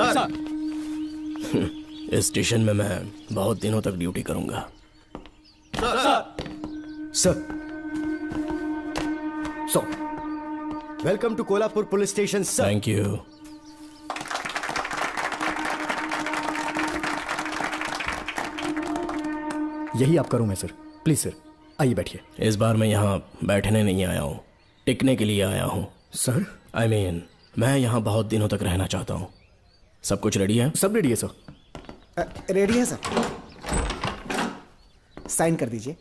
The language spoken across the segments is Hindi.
सर। इस स्टेशन में मैं बहुत दिनों तक ड्यूटी करूंगा। Sir welcome to Kolhapur police station sir. Thank you. यही आपका रूम है सर, प्लीज सर आइए बैठिए। इस बार मैं यहाँ बैठने नहीं आया हूँ, टिकने के लिए आया हूँ। सर I mean, मैं यहाँ बहुत दिनों तक रहना चाहता हूँ। सब कुछ रेडी है? सब रेडी है सर। रेडी है सर, साइन कर दीजिए।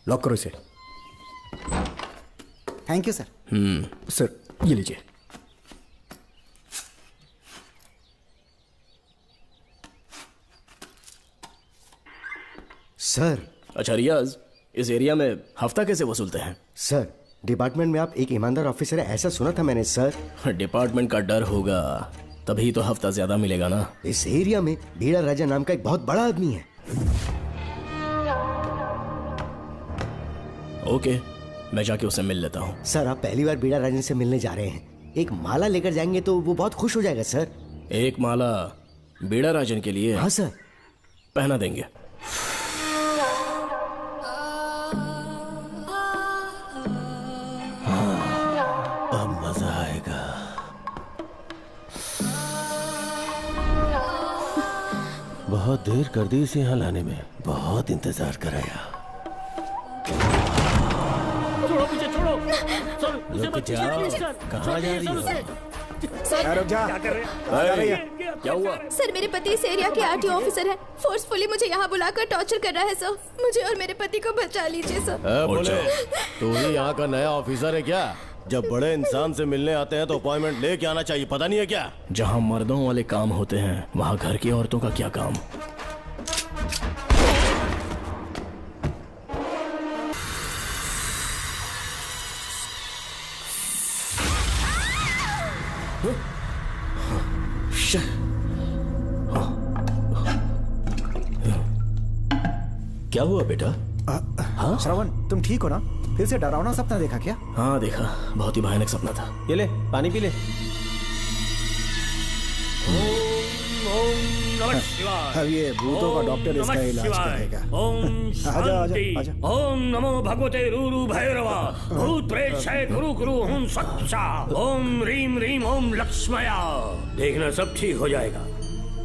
लॉक करो इसे। Thank you sir. सर ये लीजिए। सर। अच्छा रियाज, इस एरिया में हफ्ता कैसे वसूलते हैं? सर डिपार्टमेंट में आप एक ईमानदार ऑफिसर है ऐसा सुना था मैंने सर। डिपार्टमेंट का डर होगा तभी तो हफ्ता ज्यादा मिलेगा ना। इस एरिया में बीड़ा राजा नाम का एक बहुत बड़ा आदमी है। ओके, मैं जाके उससे मिल लेता हूँ। सर आप पहली बार बीड़ा राजा से मिलने जा रहे हैं, एक माला लेकर जाएंगे तो वो बहुत खुश हो जाएगा सर। एक माला बीड़ा राजन के लिए? हाँ सर। पहना देंगे। अब मजा आएगा। बहुत देर कर दी इसे यहाँ लाने में, बहुत इंतजार कराया। छोड़ो मुझे, छोड़ो सर। रुक जाओ, कहाँ जा रही हो? सर रुक जा। क्या कर रहे हैं? क्या हुआ? सर मेरे पति इस एरिया के आरटीओ ऑफिसर है, फोर्सफुली मुझे यहाँ बुलाकर टॉर्चर कर रहा है सर। मुझे और मेरे पति को बचा लीजिए सर। बोले तू ही यहाँ का नया ऑफिसर है क्या? जब बड़े इंसान से मिलने आते हैं तो अपॉइंटमेंट लेके आना चाहिए, पता नहीं है क्या? जहाँ मर्दों वाले काम होते हैं वहाँ घर की औरतों का क्या काम? क्या हुआ बेटा? हाँ श्रवण, तुम ठीक हो ना? फिर से डरावना सपना देखा क्या? हाँ देखा, बहुत ही भयानक सपना था। ये ले पानी पी ले। अब ये भूतों का डॉक्टर इसका इलाज करेगा। ओम शांति। आजा। ओम नमो भगवते रूरु भैरवा भूत प्रेत शय गुरु गुरु ओम सच्चा ओम रीम रीम ओम लक्ष्मया। देखना सब ठीक हो जाएगा।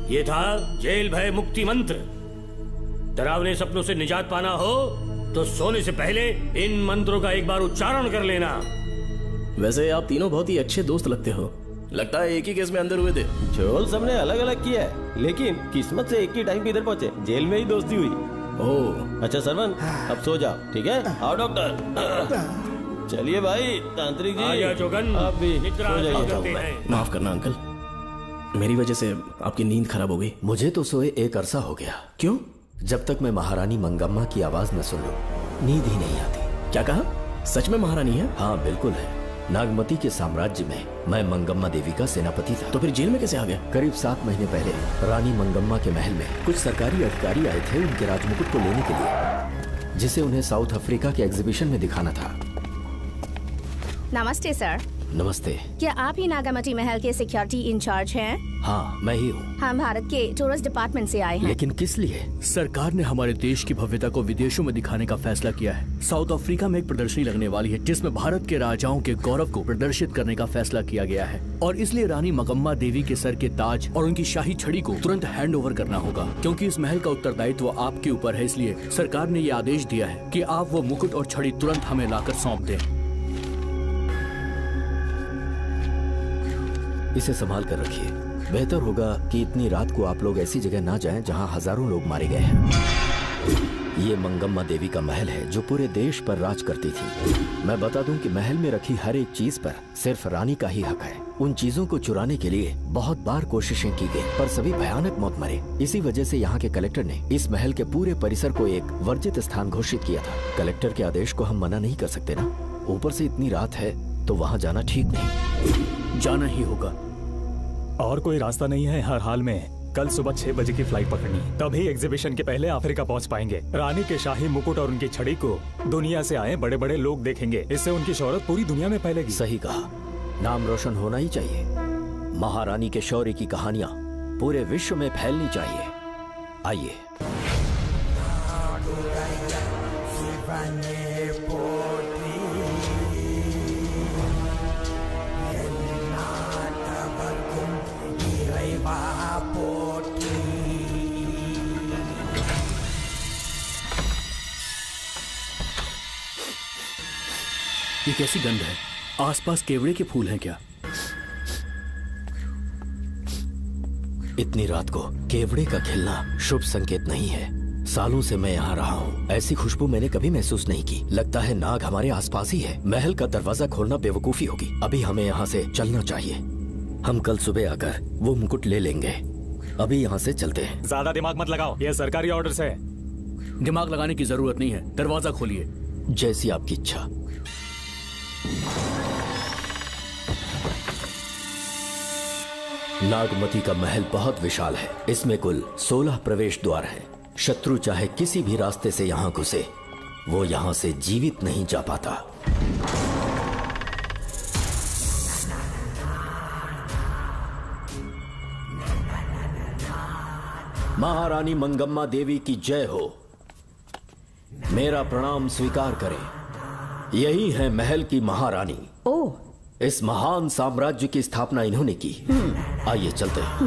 ये था जेल भय मुक्ति मंत्र। डरावने सपनों से निजात पाना हो तो सोने से पहले इन मंत्रों का एक बार उच्चारण कर लेना। वैसे आप तीनों बहुत ही अच्छे दोस्त लगते हो, लगता है एक ही केस में अंदर हुए थे। झोल सबने अलग अलग किया है, लेकिन किस्मत से एक ही टाइम पे इधर पहुंचे, जेल में ही दोस्ती हुई। ओह अच्छा सरवन, अब सो जाओ, ठीक है? आओ डॉक्टर। चलिए भाई तांत्रिक जी, आजा जोगन, आप भी निद्रा सो करते जाइए। हैं। माफ करना अंकल, मेरी वजह से आपकी नींद खराब हो गई। मुझे तो सोए एक अरसा हो गया। क्यों? जब तक मैं महारानी मंगम्मा की आवाज न सुन लूं, नींद ही नहीं आती। क्या कहा? सच में महारानी है? हाँ बिल्कुल है। नागमती के साम्राज्य में मैं मंगम्मा देवी का सेनापति था। तो फिर जेल में कैसे आ गया? करीब 7 महीने पहले रानी मंगम्मा के महल में कुछ सरकारी अधिकारी आए थे उनके राजमुकुट को लेने के लिए, जिसे उन्हें साउथ अफ्रीका के एग्जीबिशन में दिखाना था। नमस्ते सर। नमस्ते। क्या आप ही नागामती महल के सिक्योरिटी इंचार्ज हैं? हाँ मैं ही हूँ। हम भारत के टूरिस्ट डिपार्टमेंट से आए हैं। लेकिन किस लिए? सरकार ने हमारे देश की भव्यता को विदेशों में दिखाने का फैसला किया है। साउथ अफ्रीका में एक प्रदर्शनी लगने वाली है जिसमें भारत के राजाओं के गौरव को प्रदर्शित करने का फैसला किया गया है, और इसलिए रानी मंगम्मा देवी के सर के ताज और उनकी शाही छड़ी को तुरंत हैंड ओवर करना होगा। क्योंकि इस महल का उत्तरदायित्व आपके ऊपर है, इसलिए सरकार ने ये आदेश दिया है कि आप वो मुकुट और छड़ी तुरंत हमें लाकर सौंप दें। इसे संभाल कर रखिए। बेहतर होगा कि इतनी रात को आप लोग ऐसी जगह ना जाएं जहां हजारों लोग मारे गए हैं। ये मंगम्मा देवी का महल है जो पूरे देश पर राज करती थी। मैं बता दूं कि महल में रखी हर एक चीज पर सिर्फ रानी का ही हक है। उन चीजों को चुराने के लिए बहुत बार कोशिशें की गई, पर सभी भयानक मौत मरे। इसी वजह से यहाँ के कलेक्टर ने इस महल के पूरे परिसर को एक वर्जित स्थान घोषित किया था। कलेक्टर के आदेश को हम मना नहीं कर सकते ना। ऊपर से इतनी रात है तो वहाँ जाना ठीक नहीं। जाना ही होगा। और कोई रास्ता नहीं है। हर हाल में कल सुबह 6 बजे की फ्लाइट पकड़नी, तभी एग्जीबिशन के पहले अफ्रीका पहुंच पाएंगे। रानी के शाही मुकुट और उनकी छड़ी को दुनिया से आए बड़े बड़े लोग देखेंगे। इससे उनकी शोहरत पूरी दुनिया में फैलेगी। सही कहा, नाम रोशन होना ही चाहिए। महारानी के शौर्य की कहानियां पूरे विश्व में फैलनी चाहिए। आइए। ये कैसी गंध है? आसपास केवड़े के फूल हैं क्या? इतनी रात को केवड़े का खिलना शुभ संकेत नहीं है। सालों से मैं यहाँ रहा हूँ, ऐसी खुशबू मैंने कभी महसूस नहीं की। लगता है नाग हमारे आसपास ही है। महल का दरवाजा खोलना बेवकूफी होगी। अभी हमें यहाँ से चलना चाहिए। हम कल सुबह आकर वो मुकुट ले लेंगे। अभी यहाँ से चलते हैं। ज्यादा दिमाग मत लगाओ, ये सरकारी ऑर्डर्स है। दिमाग लगाने की जरूरत नहीं है, दरवाजा खोलिए। जैसी आपकी इच्छा। नागमती का महल बहुत विशाल है। इसमें कुल 16 प्रवेश द्वार हैं। शत्रु चाहे किसी भी रास्ते से यहाँ घुसे, वो यहाँ से जीवित नहीं जा पाता। महारानी मंगम्मा देवी की जय हो। मेरा प्रणाम स्वीकार करें। यही है महल की महारानी। ओह, इस महान साम्राज्य की स्थापना इन्होंने की। आइए चलते हैं।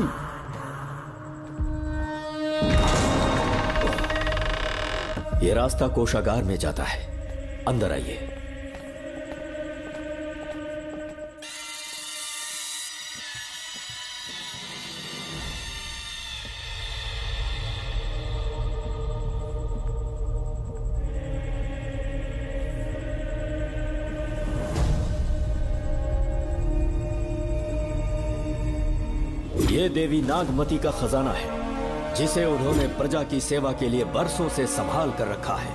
ये रास्ता कोषागार में जाता है। अंदर आइए। ये देवी नागमती का खजाना है, जिसे उन्होंने प्रजा की सेवा के लिए बरसों से संभाल कर रखा है।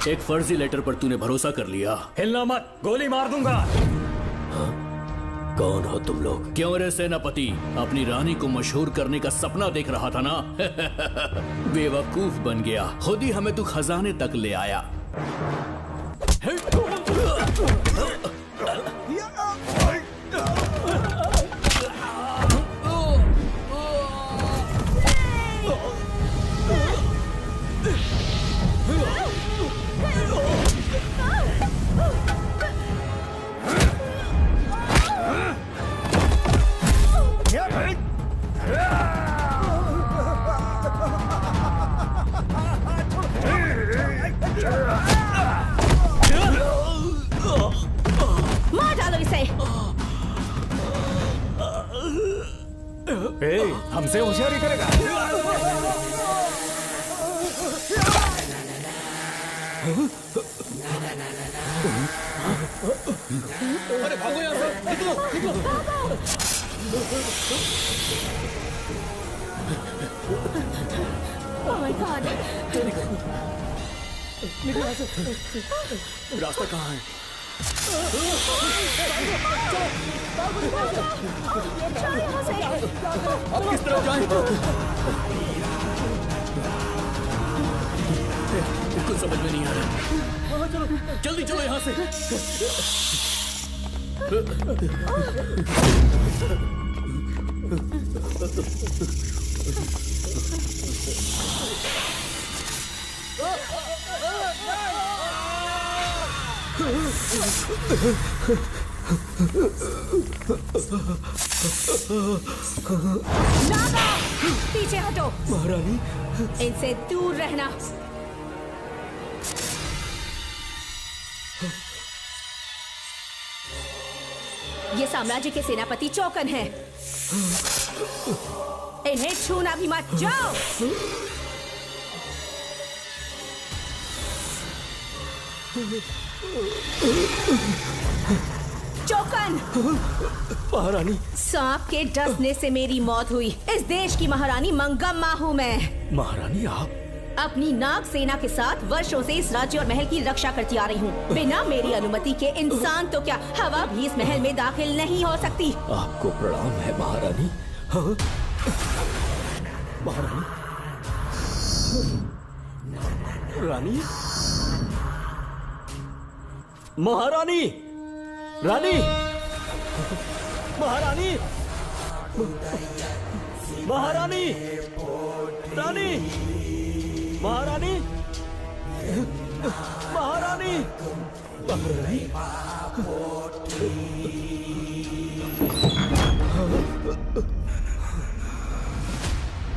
एक फर्जी लेटर पर तूने भरोसा कर लिया। हिलना मत, गोली मार दूंगा। कौन हो तुम लोग? क्यों रे सेनापति, अपनी रानी को मशहूर करने का सपना देख रहा था ना? बेवकूफ बन गया। खुद ही हमें तू खजाने तक ले आया। मार डालो इसे। हमसे होशियारी करेगा। अरे भागो यहाँ से, निकलो, निकलो। Oh my God! निकलो यहाँ से। रास्ता कहाँ है? अब किस तरफ जाएं? कुछ समझ में नहीं आ रहा। चलो, जल्दी चलो यहाँ से। नागा, पीछे हटो। महारानी, इनसे दूर रहना। ये साम्राज्य के सेनापति चौकन हैं। इन्हें छूना भी मत। जाओ। चौकन। महारानी, सांप के डसने से मेरी मौत हुई। इस देश की महारानी मंगम्मा हूँ मैं। महारानी आप? अपनी नाग सेना के साथ वर्षों से इस राज्य और महल की रक्षा करती आ रही हूँ। बिना मेरी अनुमति के इंसान तो क्या, हवा भी इस महल में दाखिल नहीं हो सकती। आपको प्रणाम है महारानी। हाँ? महारानी, रानी, महारानी, रानी, महारानी, महारानी, रानी, महारानी, महारानी,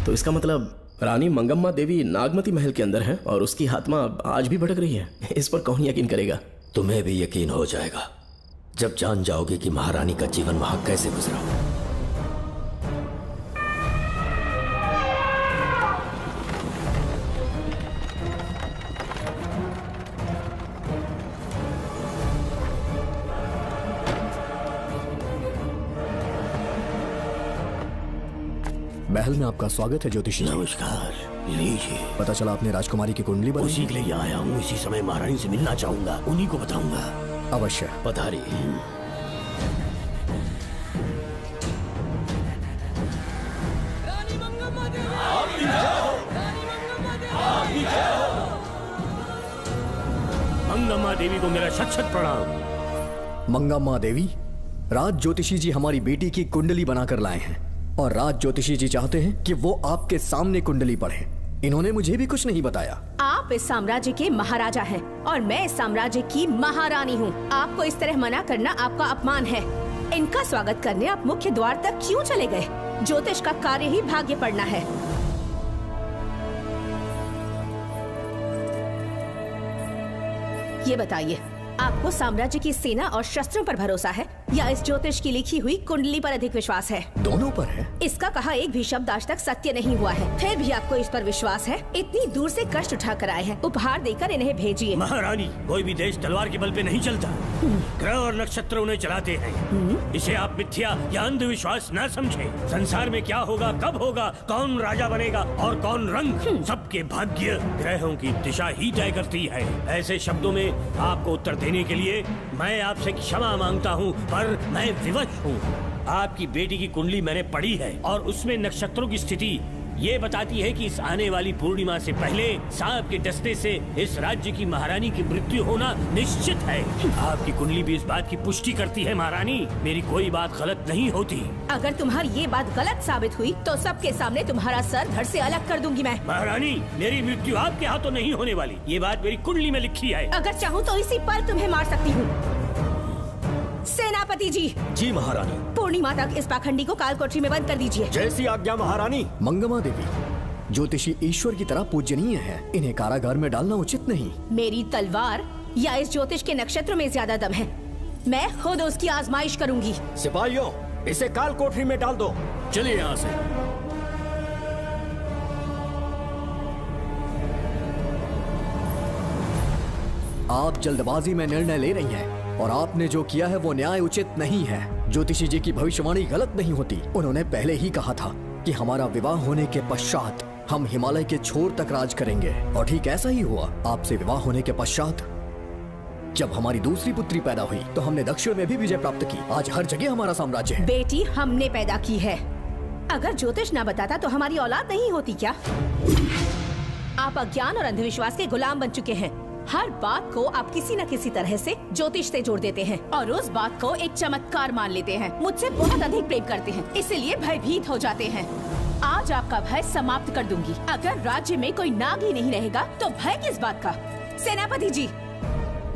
तो इसका मतलब रानी मंगम्मा देवी नागमती महल के अंदर है और उसकी आत्मा आज भी भटक रही है। इस पर कौन यकीन करेगा? तुम्हें भी यकीन हो जाएगा जब जान जाओगे कि महारानी का जीवन वहां कैसे गुजरा। महल में आपका स्वागत है ज्योतिषी। नमस्कार, लीजिए। पता चला आपने राजकुमारी की कुंडली बनाई। उसी के लिए आया हूँ। इसी समय महारानी से मिलना चाहूंगा, उन्हीं को बताऊंगा। अवश्य पधारिए। मंगम्मा देवी को मेरा शत शत प्रणाम। मंगम्मा देवी, राज ज्योतिषी जी हमारी बेटी की कुंडली बनाकर लाए हैं और राज ज्योतिषी जी चाहते हैं कि वो आपके सामने कुंडली पढ़ें। इन्होंने मुझे भी कुछ नहीं बताया। आप इस साम्राज्य के महाराजा हैं और मैं इस साम्राज्य की महारानी हूँ। आपको इस तरह मना करना आपका अपमान है। इनका स्वागत करने आप मुख्य द्वार तक क्यों चले गए? ज्योतिष का कार्य ही भाग्य पढ़ना है। ये बताइए, आपको साम्राज्य की सेना और शस्त्रों पर भरोसा है या इस ज्योतिष की लिखी हुई कुंडली पर अधिक विश्वास है? दोनों पर है। इसका कहा एक भी शब्द आज तक सत्य नहीं हुआ है, फिर भी आपको इस पर विश्वास है? इतनी दूर से कष्ट उठाकर आए हैं, उपहार देकर इन्हें भेजिए। महारानी, कोई भी देश तलवार के बल पे नहीं चलता, ग्रह और नक्षत्र उन्हें चलाते हैं। इसे आप मिथ्या या अंधविश्वास न समझें। संसार में क्या होगा, कब होगा, कौन राजा बनेगा और कौन रंग, सबके भाग्य ग्रहों की दिशा ही तय करती है। ऐसे शब्दों में आपको उत्तर देने के लिए मैं आपसे क्षमा मांगता हूँ, पर मैं विवश हूँ। आपकी बेटी की कुंडली मैंने पढ़ी है और उसमें नक्षत्रों की स्थिति ये बताती है कि इस आने वाली पूर्णिमा से पहले सांप के डसने से इस राज्य की महारानी की मृत्यु होना निश्चित है। आपकी कुंडली भी इस बात की पुष्टि करती है। महारानी, मेरी कोई बात गलत नहीं होती। अगर तुम्हारी ये बात गलत साबित हुई तो सबके सामने तुम्हारा सर धड़ से अलग कर दूंगी मैं। महारानी, मेरी मृत्यु आपके हाथों नहीं होने वाली, ये बात मेरी कुंडली में लिखी है। अगर चाहूँ तो इसी पल तुम्हें मार सकती हूँ। सेनापति जी। जी महारानी। पूर्णिमा तक इस पाखंडी को कालकोठरी में बंद कर दीजिए। जैसी आज्ञा महारानी। मंगम्मा देवी, ज्योतिषी ईश्वर की तरह पूजनीय है, इन्हें कारागार में डालना उचित नहीं। मेरी तलवार या इस ज्योतिष के नक्षत्रों में ज्यादा दम है, मैं खुद उसकी आजमाइश करूंगी। सिपाहियों, इसे कालकोठरी में डाल दो। चलिए यहाँ से। आप जल्दबाजी में निर्णय ले रही हैं और आपने जो किया है वो न्याय उचित नहीं है। ज्योतिषी जी की भविष्यवाणी गलत नहीं होती। उन्होंने पहले ही कहा था कि हमारा विवाह होने के पश्चात हम हिमालय के छोर तक राज करेंगे और ठीक ऐसा ही हुआ। आपसे विवाह होने के पश्चात जब हमारी दूसरी पुत्री पैदा हुई तो हमने दक्षिण में भी विजय प्राप्त की। आज हर जगह हमारा साम्राज्य है। बेटी हमने पैदा की है। अगर ज्योतिष ना बताता तो हमारी औलाद नहीं होती क्या? आप अज्ञान और अंधविश्वास के गुलाम बन चुके हैं। हर बात को आप किसी न किसी तरह से ज्योतिष से जोड़ देते हैं और उस बात को एक चमत्कार मान लेते हैं। मुझसे बहुत अधिक प्रेम करते हैं, इसीलिए भयभीत हो जाते हैं। आज आपका भय समाप्त कर दूंगी। अगर राज्य में कोई नाग ही नहीं रहेगा तो भय किस बात का? सेनापति जी।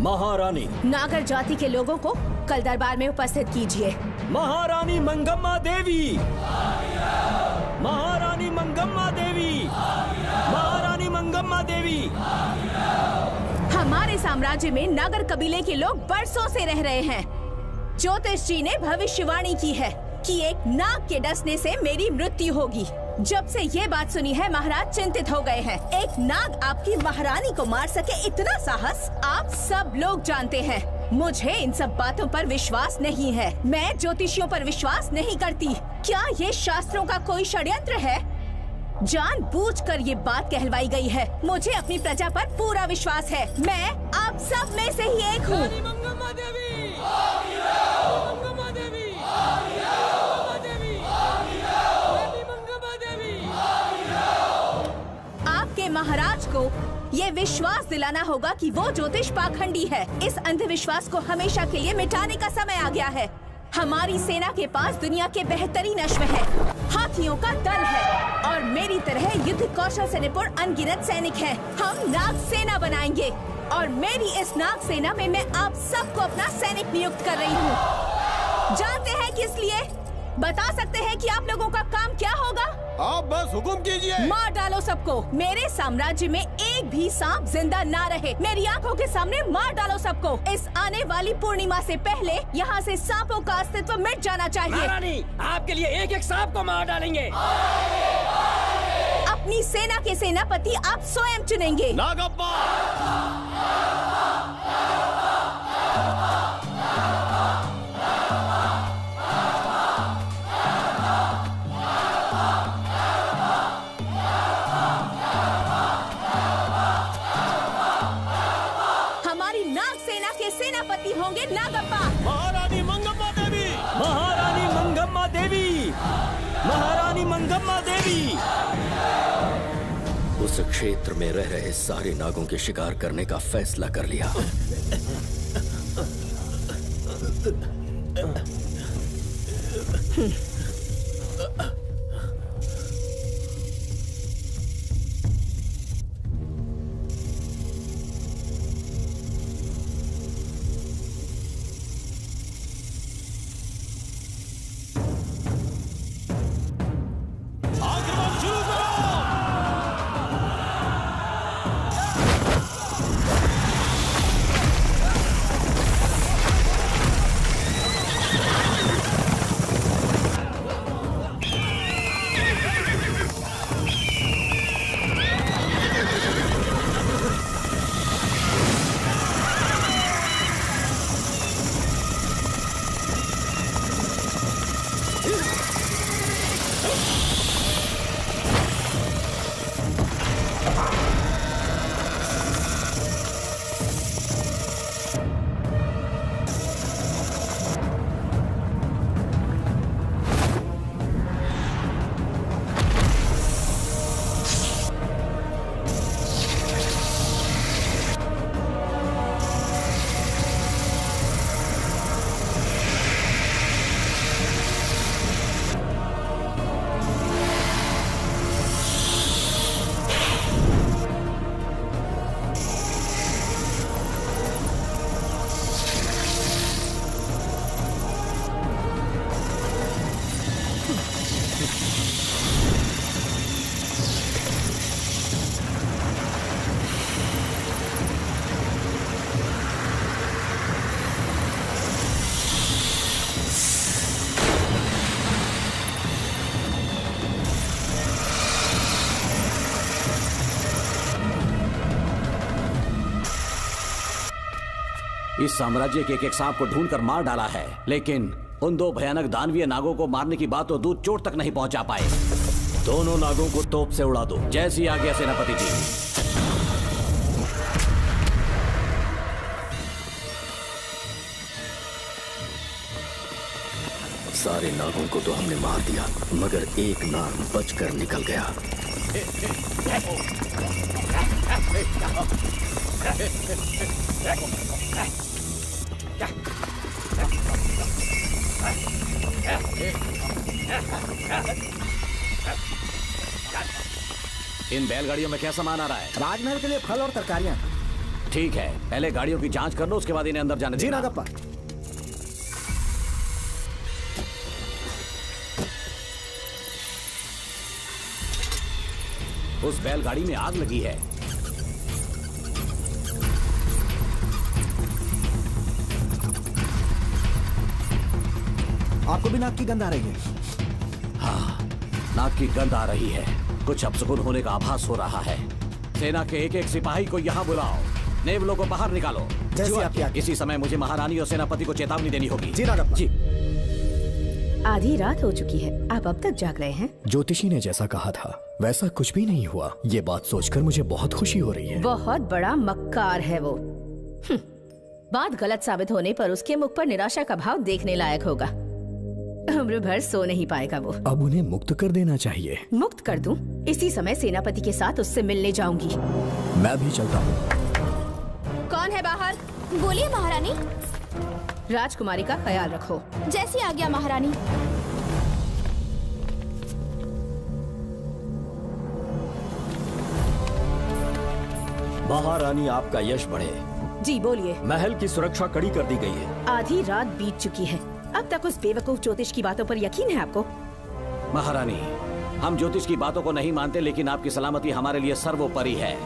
महारानी। नागर जाति के लोगों को कल दरबार में उपस्थित कीजिए। महारानी मंगम्मा देवी। महारानी मंगम्मा देवी। महारानी मंगम्मा देवी। हमारे साम्राज्य में नागर कबीले के लोग बरसों से रह रहे हैं। ज्योतिष जी ने भविष्यवाणी की है कि एक नाग के डसने से मेरी मृत्यु होगी। जब से ये बात सुनी है महाराज चिंतित हो गए हैं। एक नाग आपकी महारानी को मार सके, इतना साहस आप सब लोग जानते हैं। मुझे इन सब बातों पर विश्वास नहीं है। मैं ज्योतिषियों पर विश्वास नहीं करती। क्या ये शास्त्रों का कोई षड्यंत्र है? जानबूझकर ये बात कहलवाई गई है। मुझे अपनी प्रजा पर पूरा विश्वास है। मैं आप सब में से ही एक हूँ। आपके महाराज को ये विश्वास दिलाना होगा कि वो ज्योतिष पाखंडी है। इस अंधविश्वास को हमेशा के लिए मिटाने का समय आ गया है। हमारी सेना के पास दुनिया के बेहतरीन अश्व है, हाथियों का दल है और मेरी तरह युद्ध कौशल से निपुण अनगिनत सैनिक हैं। हम नाग सेना बनाएंगे और मेरी इस नाग सेना में मैं आप सबको अपना सैनिक नियुक्त कर रही हूँ। जानते हैं किस लिए? बता सकते हैं कि आप लोगों का काम क्या होगा? आप बस हुक्म कीजिए। मार डालो सबको। मेरे साम्राज्य में एक भी सांप जिंदा ना रहे। मेरी आंखों के सामने मार डालो सबको। इस आने वाली पूर्णिमा से पहले यहाँ से सांपों का अस्तित्व मिट जाना चाहिए। महारानी, आपके लिए एक एक सांप को मार डालेंगे। अपनी सेना के सेनापति आप स्वयं चुनेंगे। नागप्पा। सेनापति होंगे नागप्पा। महारानी मंगम्मा देवी। महारानी मंगम्मा देवी। महारानी मंगम्मा देवी। उस क्षेत्र में रह रहे सारे नागों के शिकार करने का फैसला कर लिया। इस साम्राज्य के एक सांप को ढूंढकर मार डाला है, लेकिन उन दो भयानक दानवीय नागों को मारने की बात तो दूध चोट तक नहीं पहुंचा पाए। दोनों नागों को तोप से उड़ा दो। जैसी आज्ञा सेनापति जी। सारे नागों को तो हमने मार दिया, मगर एक नाग बचकर निकल गया। इन बैलगाड़ियों में क्या सामान आ रहा है? राजमहल के लिए फल और तरकारियां। ठीक है, पहले गाड़ियों की जांच कर लो, उसके बाद इन्हें अंदर जाने देना। जी नागप्पा। उस बैलगाड़ी में आग लगी है। आपको भी नाक की गंध आ रही है? हाँ, नाक की गंध आ रही है। कुछ अपशकुन होने का आभास हो रहा है। सेना के एक एक सिपाही को यहाँ बुलाओ। नेवलों को बाहर निकालो। जैसी आपकी आज्ञा। इसी समय मुझे महारानी और सेनापति को चेतावनी देनी होगी। जी नागप्पा। जी। आधी रात हो चुकी है, आप अब तक जाग रहे हैं? ज्योतिषी ने जैसा कहा था वैसा कुछ भी नहीं हुआ। ये बात सोचकर मुझे बहुत खुशी हो रही है। बहुत बड़ा मक्कार है वो। बात गलत साबित होने पर उसके मुख पर निराशा का भाव देखने लायक होगा। उम्र भर सो नहीं पाएगा वो। अब उन्हें मुक्त कर देना चाहिए। मुक्त कर दूं? इसी समय सेनापति के साथ उससे मिलने जाऊंगी। मैं भी चलता हूँ। कौन है बाहर? बोलिए महारानी। राजकुमारी का ख्याल रखो। जैसी आज्ञा महारानी। महारानी, आपका यश बढ़े। जी बोलिए। महल की सुरक्षा कड़ी कर दी गई है। आधी रात बीत चुकी है, अब तक उस बेवकूफ ज्योतिष की बातों पर यकीन है आपको? महारानी, हम ज्योतिष की बातों को नहीं मानते, लेकिन आपकी सलामती हमारे लिए सर्वोपरि है।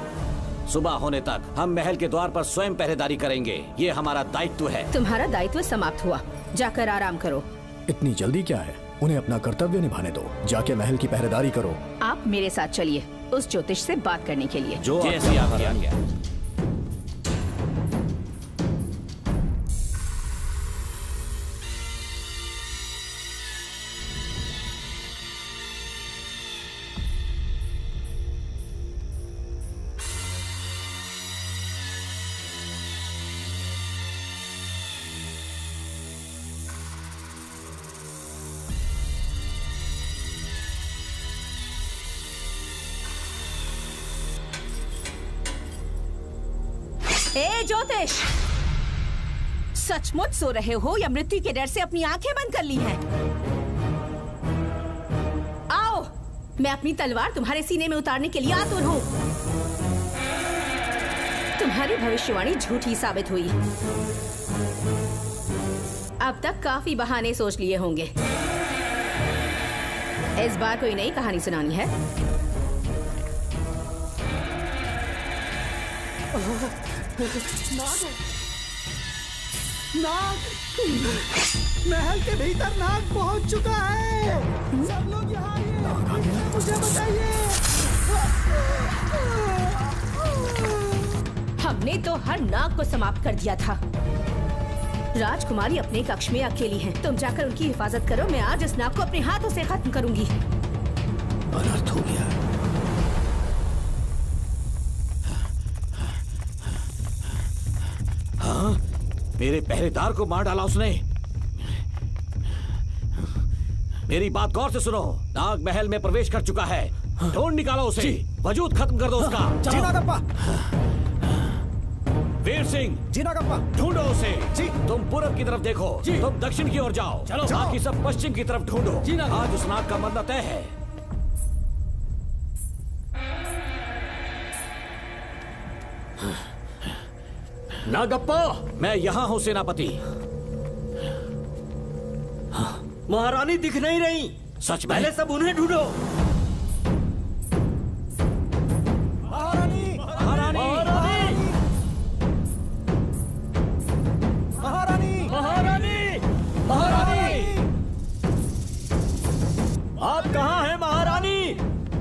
सुबह होने तक हम महल के द्वार पर स्वयं पहरेदारी करेंगे, ये हमारा दायित्व है। तुम्हारा दायित्व समाप्त हुआ, जाकर आराम करो। इतनी जल्दी क्या है? उन्हें अपना कर्तव्य निभाने दो। जाके महल की पहरेदारी करो। आप मेरे साथ चलिए उस ज्योतिष से बात करने के लिए। जो जैसी आपकी आज्ञा। ए ज्योतिष, सचमुच सो रहे हो या मृत्यु के डर से अपनी आंखें बंद कर ली हैं? आओ, मैं अपनी तलवार तुम्हारे सीने में उतारने के लिए आतुर हूं। तुम्हारी भविष्यवाणी झूठी साबित हुई। अब तक काफी बहाने सोच लिए होंगे। इस बार कोई नई कहानी सुनानी है? नाग, महल के भीतर नाग पहुंच चुका है। सब लोग यहाँ आइए, मुझे बताइए। हमने तो हर नाग को समाप्त कर दिया था। राजकुमारी अपने कक्ष में अकेली हैं। तुम जाकर उनकी हिफाजत करो। मैं आज इस नाग को अपने हाथों से खत्म करूंगी। अनर्थ हो गया। हाँ, मेरे पहरेदार को मार डाला उसने। मेरी बात गौर से सुनो। नाग महल में प्रवेश कर चुका है। ढूंढ निकालो उसे, वजूद खत्म कर दो उसका। जी नागप्पा। वीर सिंह, जी नागप्पा। ढूंढो उसे। जी। तुम पूरब की तरफ देखो, तुम दक्षिण की ओर जाओ। चलो। बाकी सब पश्चिम की तरफ ढूंढो। आज उस नाग का मरना तय है। नागप्पा, मैं यहाँ हूँ सेनापति। महारानी दिख नहीं रही। सच में? पहले सब उन्हें ढूंढो। महारानी, महारानी, महारानी, महारानी, महारानी, आप कहाँ हैं महारानी?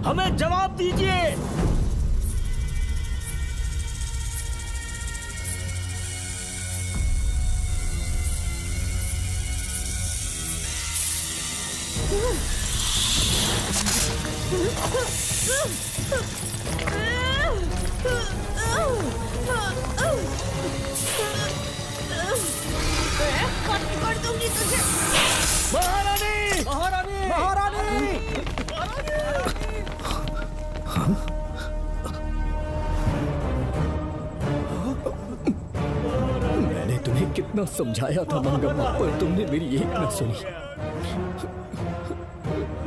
हमें जवाब दीजिए। महारानी, महारानी, महारानी। मैंने तुम्हें कितना समझाया था मंगम्मा, पर तुमने मेरी एक न सुनी।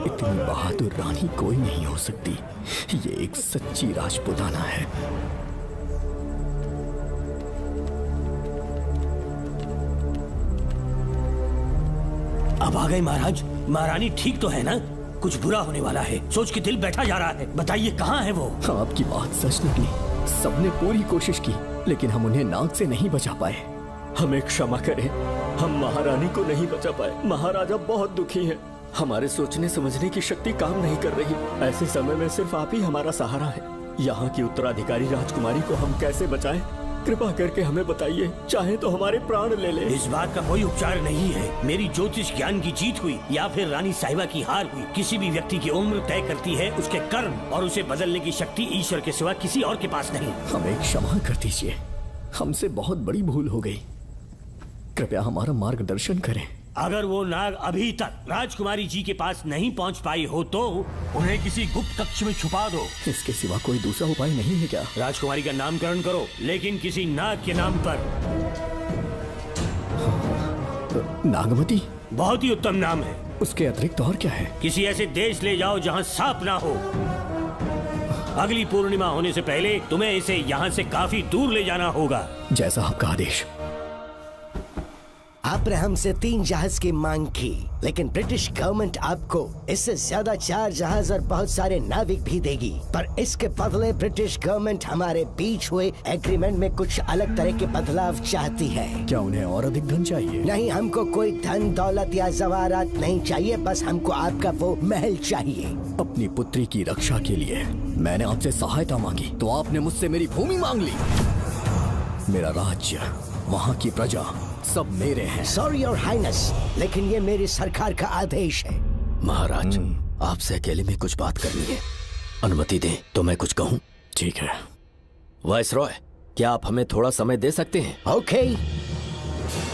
इतनी बहादुर रानी कोई नहीं हो सकती। ये एक सच्ची राजपुताना है। अब आ गए महाराज। महारानी ठीक तो है ना? कुछ बुरा होने वाला है, सोच के दिल बैठा जा रहा है। बताइए कहाँ है वो? आपकी बात सच निकली। सबने पूरी कोशिश की, लेकिन हम उन्हें नाग से नहीं बचा पाए। हमें क्षमा करें, हम महारानी को नहीं बचा पाए। महाराजा बहुत दुखी हैं। हमारे सोचने समझने की शक्ति काम नहीं कर रही। ऐसे समय में सिर्फ आप ही हमारा सहारा है। यहाँ की उत्तराधिकारी राजकुमारी को हम कैसे बचाएं? कृपा करके हमें बताइए, चाहे तो हमारे प्राण ले ले। इस बात का कोई उपचार नहीं है। मेरी ज्योतिष ज्ञान की जीत हुई या फिर रानी साहिबा की हार हुई। किसी भी व्यक्ति की उम्र तय करती है उसके कर्म, और उसे बदलने की शक्ति ईश्वर के सिवा किसी और के पास नहीं। हमें क्षमा कर दीजिए, हमसे बहुत बड़ी भूल हो गई। कृपया हमारा मार्गदर्शन करें। अगर वो नाग अभी तक राजकुमारी जी के पास नहीं पहुंच पाई हो तो उन्हें किसी गुप्त कक्ष में छुपा दो। इसके सिवा कोई दूसरा उपाय नहीं है क्या? राजकुमारी का नामकरण करो, लेकिन किसी नाग के नाम पर। नागमती? बहुत ही उत्तम नाम है। उसके अतिरिक्त और क्या है? किसी ऐसे देश ले जाओ जहाँ सांप ना हो। अगली पूर्णिमा होने से पहले तुम्हें इसे यहाँ से काफी दूर ले जाना होगा। जैसा आपका आदेश। आपने हमसे 3 जहाज की मांग की, लेकिन ब्रिटिश गवर्नमेंट आपको इससे ज्यादा 4 जहाज और बहुत सारे नाविक भी देगी। पर इसके बदले ब्रिटिश गवर्नमेंट हमारे बीच हुए एग्रीमेंट में कुछ अलग तरह के बदलाव चाहती है। क्या उन्हें और अधिक धन चाहिए? नहीं, हमको कोई धन दौलत या जवाहरात नहीं चाहिए, बस हमको आपका वो महल चाहिए। अपनी पुत्री की रक्षा के लिए मैंने आपसे सहायता मांगी तो आपने मुझसे मेरी भूमि मांग ली। मेरा राज्य, वहाँ की प्रजा सब मेरे हैं। सॉरी योर हाइनेस, लेकिन ये मेरी सरकार का आदेश है। महाराज, आपसे अकेले में कुछ बात करनी है। अनुमति दें तो मैं कुछ कहूँ? ठीक है। वाइसरॉय, क्या आप हमें थोड़ा समय दे सकते हैं? ओके।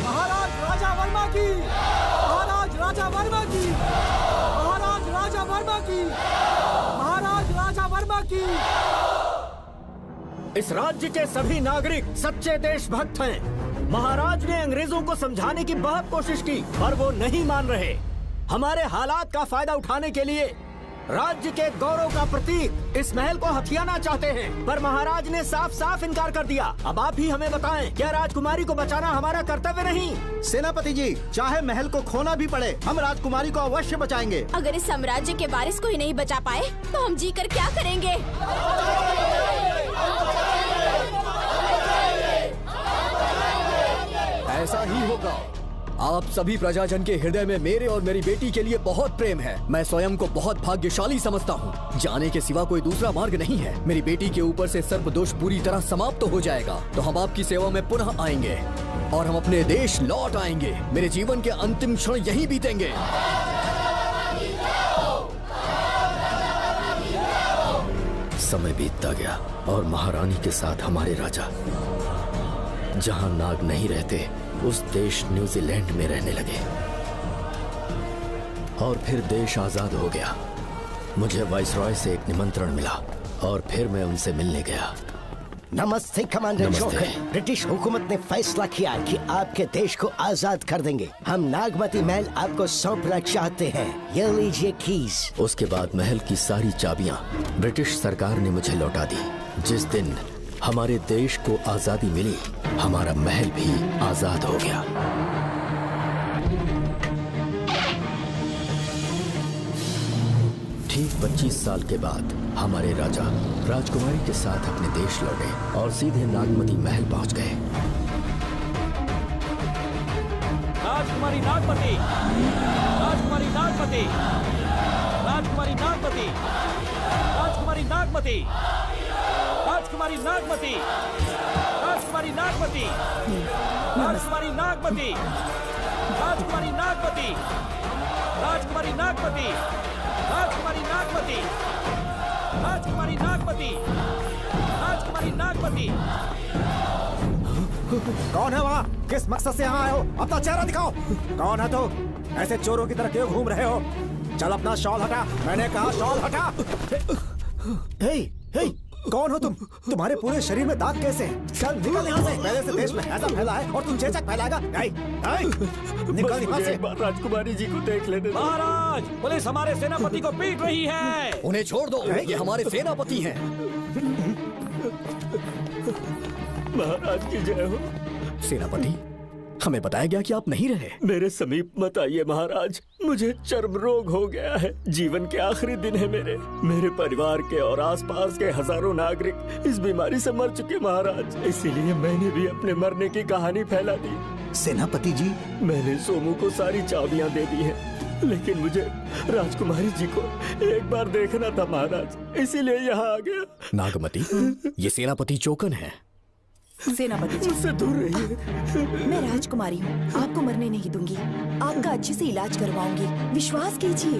महाराज राजा वर्मा की, महाराज राजा वर्मा की, महाराज राजा वर्मा की, महाराज राजा वर्मा की। इस राज्य के सभी नागरिक सच्चे देशभक्त हैं। महाराज ने अंग्रेजों को समझाने की बहुत कोशिश की, पर वो नहीं मान रहे। हमारे हालात का फायदा उठाने के लिए राज्य के गौरव का प्रतीक इस महल को हथियाना चाहते हैं, पर महाराज ने साफ साफ इनकार कर दिया। अब आप ही हमें बताएं, क्या राजकुमारी को बचाना हमारा कर्तव्य नहीं? सेनापति जी, चाहे महल को खोना भी पड़े, हम राजकुमारी को अवश्य बचाएंगे। अगर इस साम्राज्य के वारिस को ही नहीं बचा पाए तो हम जीकर क्या करेंगे? ऐसा ही होगा। आप सभी प्रजाजन के हृदय में मेरे और मेरी बेटी के लिए बहुत प्रेम है। मैं स्वयं को बहुत भाग्यशाली समझता हूँ। जाने के सिवा कोई दूसरा मार्ग नहीं है। मेरी बेटी के ऊपर से सर्पदोष पूरी तरह समाप्त हो जाएगा तो हम आपकी सेवा में पुनः आएंगे और हम अपने देश लौट आएंगे। मेरे जीवन के अंतिम क्षण यहीं बीतेंगे। समय बीतता गया और महारानी के साथ हमारे राजा जहां नाग नहीं रहते उस देश न्यूजीलैंड में रहने लगे और फिर देश आजाद हो गया। मुझे वाइसरॉय से एक निमंत्रण मिला और फिर मैं उनसे मिलने गया। नमस्ते कमांडर जोकर। ब्रिटिश हुकूमत ने फैसला किया कि आपके देश को आजाद कर देंगे। हम नागमती महल आपको सौंपना चाहते हैं। ये लीजिए कीज। उसके बाद महल की सारी चाबियां ब्रिटिश सरकार ने मुझे लौटा दी। जिस दिन हमारे देश को आजादी मिली, हमारा महल भी आजाद हो गया। ठीक 25 साल के बाद हमारे राजा राजकुमारी के साथ अपने देश लौटे और सीधे नागमती महल पहुंच गए। राजकुमारी नागमती, राजकुमारी नागमती, राजकुमारी नागमती, राजकुमारी नागमती, राजकुमारी नागमती, राजकुमारी नागमती, राजकुमारी नागमती, राजकुमारी नागमती, राजकुमारी नागमती, राजकुमारी नागमती, राजकुमारी नागमती, राजकुमारी नागमती। कौन है वहाँ? किस मकसद से यहाँ आए हो? अपना चेहरा दिखाओ। कौन है तो? ऐसे चोरों की तरह क्यों घूम रहे हो? चल अपना शॉल हटा। मैंने कहा शॉल हटा। हे, हे, कौन हो तुम? तुम्हारे पूरे शरीर में दाग कैसे हैं? चल निकल यहाँ से। पहले से देश में ऐसा फैला है और तुम चेचक फैलाएगा। निकल यहाँ से। राजकुमारी जी को देख लेने दो। महाराज, पुलिस हमारे सेनापति को पीट रही है। उन्हें छोड़ दो, ये हमारे सेनापति हैं। महाराज की जय हो। सेनापति, हमें बताया गया कि आप नहीं रहे। मेरे समीप मत आइए महाराज, मुझे चर्म रोग हो गया है। जीवन के आखिरी दिन है मेरे परिवार के और आसपास के हजारों नागरिक इस बीमारी से मर चुके महाराज। इसीलिए मैंने भी अपने मरने की कहानी फैला दी। सेनापति जी, मैंने सोमू को सारी चाबियां दे दी हैं, लेकिन मुझे राजकुमारी जी को एक बार देखना था महाराज, इसीलिए यहाँ आ गया। नागमती, ये सेनापति चोकन है। सेनापति जी, उससे दूर रहिए। मैं राजकुमारी हूँ, आपको मरने नहीं दूंगी। आपका अच्छे से इलाज करवाऊंगी, विश्वास कीजिए।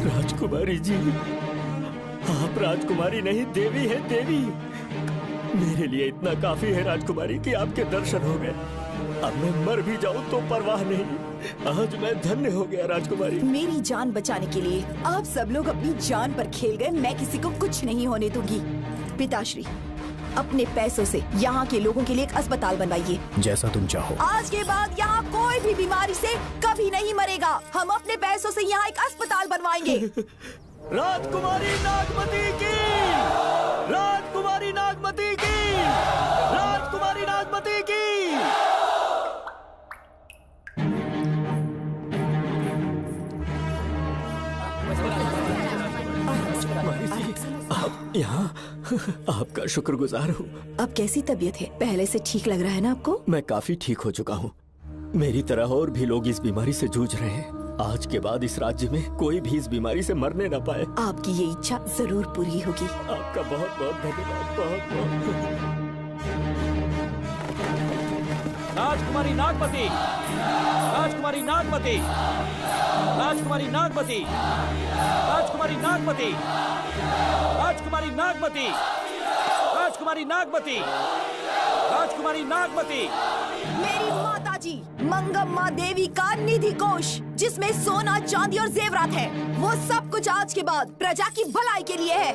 राजकुमारी जी, आप राजकुमारी नहीं देवी है, देवी। मेरे लिए इतना काफी है राजकुमारी कि आपके दर्शन हो गए। अब मैं मर भी जाऊं तो परवाह नहीं। आज मैं धन्य हो गया राजकुमारी। मेरी जान बचाने के लिए आप सब लोग अपनी जान पर खेल गए। मैं किसी को कुछ नहीं होने दूंगी। पिताश्री, अपने पैसों से यहाँ के लोगों के लिए एक अस्पताल बनवाइए। जैसा तुम चाहो। आज के बाद यहाँ कोई भी बीमारी से कभी नहीं मरेगा। हम अपने पैसों से यहाँ एक अस्पताल बनवाएंगे। राजकुमारी नागमती की, राजकुमारी नागमती की, राजकुमारी नागमती की। आप यहाँ आपका शुक्रगुजार हूँ। अब कैसी तबीयत है? पहले से ठीक लग रहा है ना आपको? मैं काफी ठीक हो चुका हूँ। मेरी तरह और भी लोग इस बीमारी से जूझ रहे हैं। आज के बाद इस राज्य में कोई भी इस बीमारी से मरने न पाए। आपकी ये इच्छा जरूर पूरी होगी। आपका बहुत बहुत धन्यवाद। बहुत बहुत। राजकुमारी नागमती, राजकुमारी नागमती, राजकुमारी नागमती, राजकुमारी नागमती, राजकुमारी नागमती, राजकुमारी नागमती, राजकुमारी नागमती। मेरी माताजी मंगम्मा देवी का निधि कोष, जिसमें सोना, चांदी और जेवरात है, वो सब कुछ आज के बाद प्रजा की भलाई के लिए है।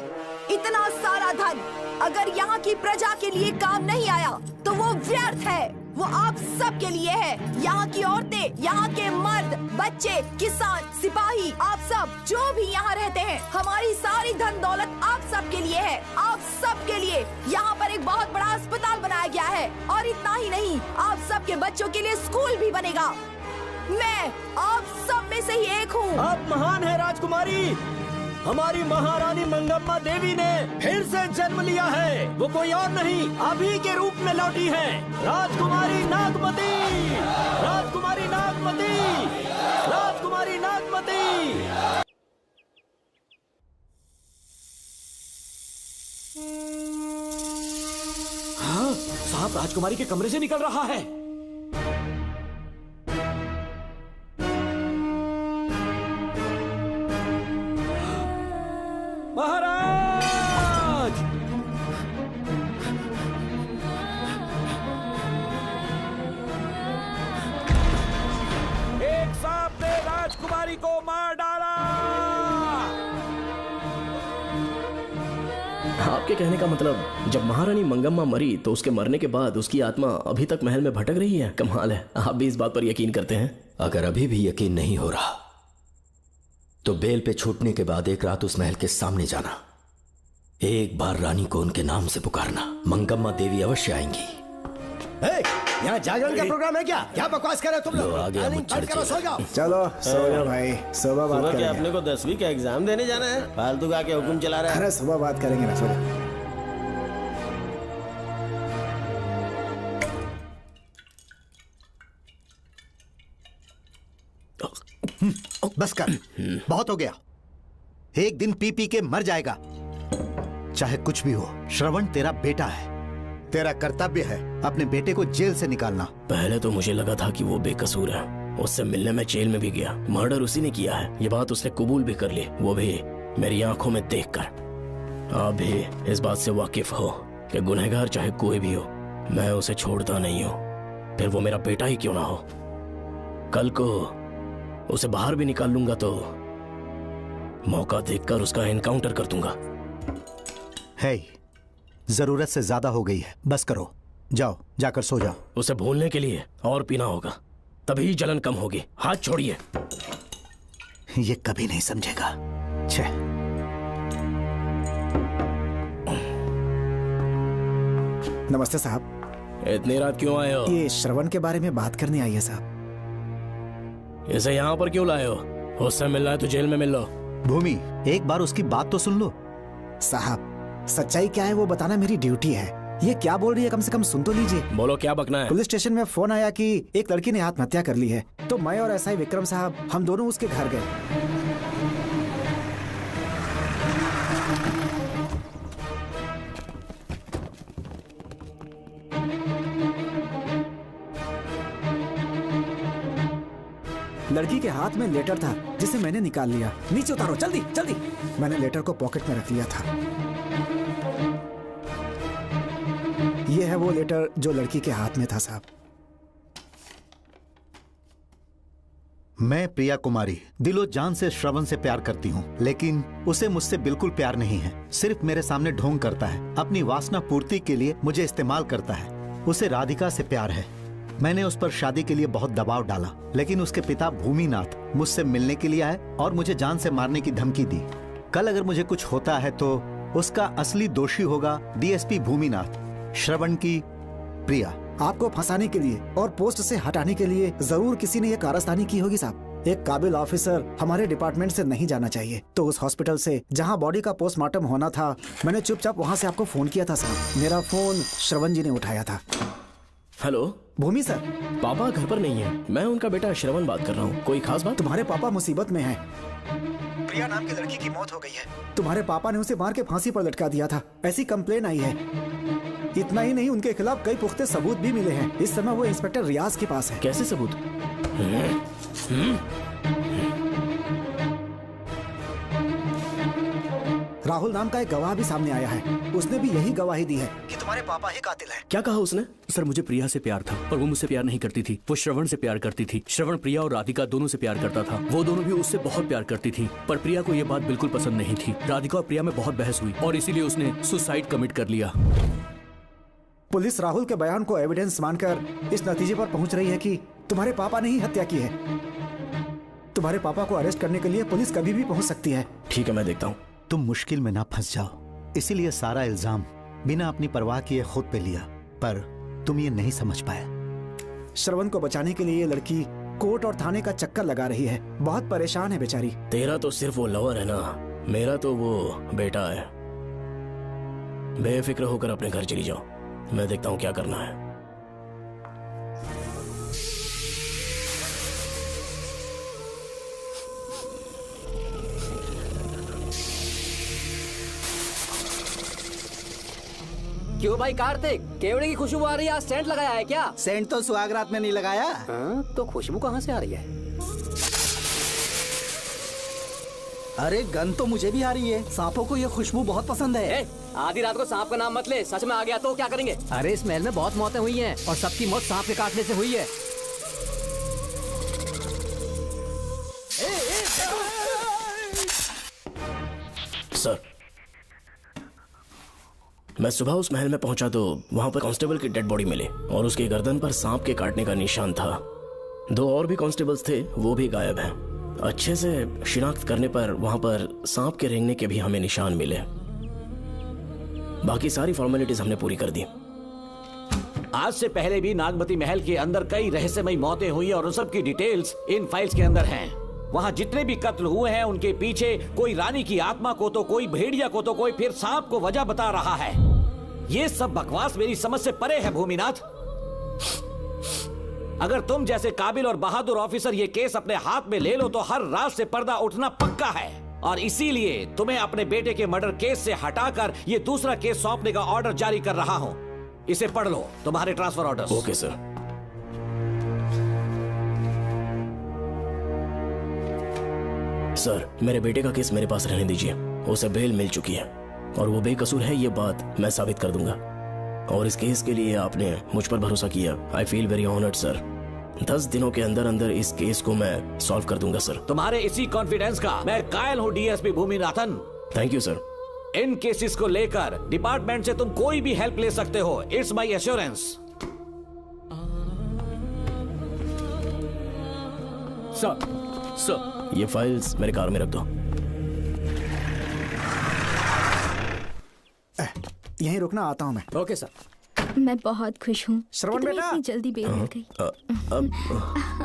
इतना सारा धन अगर यहाँ की प्रजा के लिए काम नहीं आया तो वो व्यर्थ है। वो आप सब के लिए है। यहाँ की औरतें, यहाँ के मर्द, बच्चे, किसान, सिपाही, आप सब जो भी यहाँ रहते हैं, हमारी सारी धन दौलत आप सब के लिए है। आप सब के लिए यहाँ पर एक बहुत बड़ा अस्पताल बनाया गया है। और इतना ही नहीं, आप सब के बच्चों के लिए स्कूल भी बनेगा। मैं आप सब में से ही एक हूँ। आप महान है राजकुमारी। हमारी महारानी मंगम्मा देवी ने फिर से जन्म लिया है। वो कोई और नहीं, अभी के रूप में लौटी है। राजकुमारी नागमती, राजकुमारी नागमती, राजकुमारी नागमती। हाँ, साहब राजकुमारी के कमरे से निकल रहा है। महाराज! एक सांप ने राजकुमारी को मार डाला। आपके कहने का मतलब, जब महारानी मंगम्मा मरी तो उसके मरने के बाद उसकी आत्मा अभी तक महल में भटक रही है? कमाल है, आप भी इस बात पर यकीन करते हैं? अगर अभी भी यकीन नहीं हो रहा तो बेल पे छूटने के बाद एक रात उस महल के सामने जाना, एक बार रानी को उनके नाम से पुकारना। मंगम्मा देवी अवश्य आएंगी। यहाँ जागरण का प्रोग्राम है क्या? क्या बकवास कर रहे हो तुम लोग? सो जाओ। चलो सो जाओ भाई, सुबह बात करेंगे। अपने को 10वीं का एग्जाम देने जाना है, फालतू का के हुक्म चला रहा है। अरे सुबह बात करेंगे ना, सो जाओ। बस कर, बहुत हो गया। एक दिन पी पी के मर जाएगा। चाहे कुछ भी हो, श्रवण तेरा बेटा है। तेरा कर्तव्य है अपने बेटे को जेल से निकालना। पहले तो मुझे लगा था कि वो बेकसूर है। उससे मिलने में जेल में भी गया। मर्डर उसी ने किया है, ये बात उसने कबूल भी कर ली, वो भी मेरी आंखों में देखकर। आप भी इस बात से वाकिफ हो कि गुनहगार चाहे कोई भी हो, मैं उसे छोड़ता नहीं हूँ, फिर वो मेरा बेटा ही क्यों ना हो। कल को उसे बाहर भी निकाल लूंगा तो मौका देखकर उसका एनकाउंटर कर दूंगा। है, जरूरत से ज्यादा हो गई है, बस करो। जाओ, जाकर सो जाओ। उसे भूलने के लिए और पीना होगा, तभी जलन कम होगी। हाथ छोड़िए। ये कभी नहीं समझेगा। छे। नमस्ते साहब। इतनी रात क्यों आए हो? ये श्रवण के बारे में बात करने आई है साहब। इसे यहाँ पर क्यों लाए हो? उससे मिलना है तो जेल में मिल लो। भूमि, एक बार उसकी बात तो सुन लो। साहब, सच्चाई क्या है वो बताना मेरी ड्यूटी है। ये क्या बोल रही है, कम से कम सुन तो लीजिए। बोलो, क्या बकना है? पुलिस स्टेशन में फोन आया कि एक लड़की ने आत्महत्या कर ली है, तो मैं और एसआई विक्रम साहब हम दोनों उसके घर गए। लड़की के हाथ में लेटर था जिसे मैंने निकाल लिया। नीचे उतारो, जल्दी जल्दी। मैंने लेटर को पॉकेट में रख लिया था। यह है वो लेटर जो लड़की के हाथ में था साहब। मैं प्रिया कुमारी दिलो जान से श्रवण से प्यार करती हूँ, लेकिन उसे मुझसे बिल्कुल प्यार नहीं है। सिर्फ मेरे सामने ढोंग करता है, अपनी वासना पूर्ति के लिए मुझे इस्तेमाल करता है। उसे राधिका से प्यार है। मैंने उस पर शादी के लिए बहुत दबाव डाला, लेकिन उसके पिता भूमिनाथ मुझसे मिलने के लिए आए और मुझे जान से मारने की धमकी दी। कल अगर मुझे कुछ होता है तो उसका असली दोषी होगा डीएसपी भूमिनाथ। श्रवण की प्रिया। आपको फंसाने के लिए और पोस्ट से हटाने के लिए जरूर किसी ने ये कारस्तानी की होगी साहब। एक काबिल ऑफिसर हमारे डिपार्टमेंट से नहीं जाना चाहिए। तो उस हॉस्पिटल से जहां बॉडी का पोस्टमार्टम होना था, मैंने चुपचाप वहां से आपको फोन किया था साहब। मेरा फोन श्रवण जी ने उठाया था। हेलो भूमि सर। पापा घर पर नहीं है, मैं उनका बेटा श्रवण बात कर रहा हूँ। कोई खास बात? तुम्हारे पापा मुसीबत में हैं। प्रिया नाम की लड़की की मौत हो गई है। तुम्हारे पापा ने उसे मार के फांसी पर लटका दिया था, ऐसी कंप्लेन आई है। इतना ही नहीं, उनके खिलाफ कई पुख्ते सबूत भी मिले हैं। इस समय वो इंस्पेक्टर रियाज के पास है। कैसे सबूत? राहुल नाम का एक गवाह भी सामने आया है। उसने भी यही गवाही दी है कि तुम्हारे पापा ही कातिल हैं। क्या कहा उसने? सर मुझे प्रिया से प्यार था, पर वो मुझसे प्यार नहीं करती थी। वो श्रवण से प्यार करती थी। श्रवण प्रिया और राधिका दोनों से प्यार करता था। वो दोनों भी उससे बहुत प्यार करती थी, पर प्रिया को ये बात बिल्कुल पसंद नहीं थी। राधिका और प्रिया में बहुत बहस हुई और इसीलिए उसने सुसाइड कमिट कर लिया। पुलिस राहुल के बयान को एविडेंस मानकर इस नतीजे पर पहुंच रही है कि तुम्हारे पापा ने ही हत्या की है। तुम्हारे पापा को अरेस्ट करने के लिए पुलिस कभी भी पहुंच सकती है। ठीक है, मैं देखता हूँ। तुम मुश्किल में ना फंस जाओ, इसीलिए सारा इल्जाम बिना अपनी परवाह किए खुद पे लिया, पर तुम ये नहीं समझ पाए। श्रवण को बचाने के लिए ये लड़की कोर्ट और थाने का चक्कर लगा रही है। बहुत परेशान है बेचारी। तेरा तो सिर्फ वो लवर है ना, मेरा तो वो बेटा है। बेफिक्र होकर अपने घर चली जाओ, मैं देखता हूँ क्या करना है। क्यों भाई कार्तिक, केवड़े की खुशबू आ रही है, आज सेंट लगाया है क्या? सेंट तो सुहागरात में नहीं लगाया। तो खुशबू कहाँ से आ रही है? अरे गन तो मुझे भी आ रही है। सांपों को ये खुशबू बहुत पसंद है। आधी रात को सांप का नाम मत ले, सच में आ गया तो क्या करेंगे? अरे इस महल में बहुत मौतें हुई हैं और सबकी मौत सांप के काटने से हुई है। सर, मैं सुबह उस महल में पहुंचा तो वहां पर कांस्टेबल की डेड बॉडी मिली और उसकी गर्दन पर सांप के काटने का निशान था। 2 और भी कांस्टेबल्स थे, वो भी गायब हैं। अच्छे से शिनाख्त करने पर वहां पर सांप के रेंगने के भी हमें निशान मिले। बाकी सारी फॉर्मेलिटीज हमने पूरी कर दी। आज से पहले भी नागमती महल के अंदर कई रहस्यमयी मौतें हुई और उन सब की डिटेल्स इन फाइल्स के अंदर हैं। वहाँ जितने भी कत्ल हुए हैं उनके पीछे कोई रानी की आत्मा को तो कोई भेड़िया को तो कोई फिर सांप को वजह बता रहा है। ये सब बकवास मेरी समझ से परे है भूमिनाथ। अगर तुम जैसे काबिल और बहादुर ऑफिसर ये केस अपने हाथ में ले लो तो हर रात से पर्दा उठना पक्का है, और इसीलिए तुम्हें अपने बेटे के मर्डर केस से हटाकर ये दूसरा केस सौंपने का ऑर्डर जारी कर रहा हूं। इसे पढ़ लो, तुम्हारे transfer order. Okay sir. Sir, मेरे बेटे का केस मेरे पास रहने दीजिए। उसे बेल मिल चुकी है और वो बेकसूर है, ये बात मैं साबित कर दूंगा। और इस केस के लिए आपने मुझ पर भरोसा किया। I feel very honoured sir. 10 दिनों के अंदर अंदर इस केस को मैं सॉल्व कर दूंगा सर। तुम्हारे इसी कॉन्फिडेंस का मैं कायल हूँ DSP Bhuminathan. Thank you sir. In cases को लेकर डिपार्टमेंट से तुम कोई भी हेल्प ले सकते हो। It's my assurance. सर, ये फाइल्स मेरे कार में रख दो। यहीं रुकना, आता हूँ मैं। Okay sir. मैं बहुत खुश हूँ। श्रवण बेटा, इतनी जल्दी बेल मिल गई।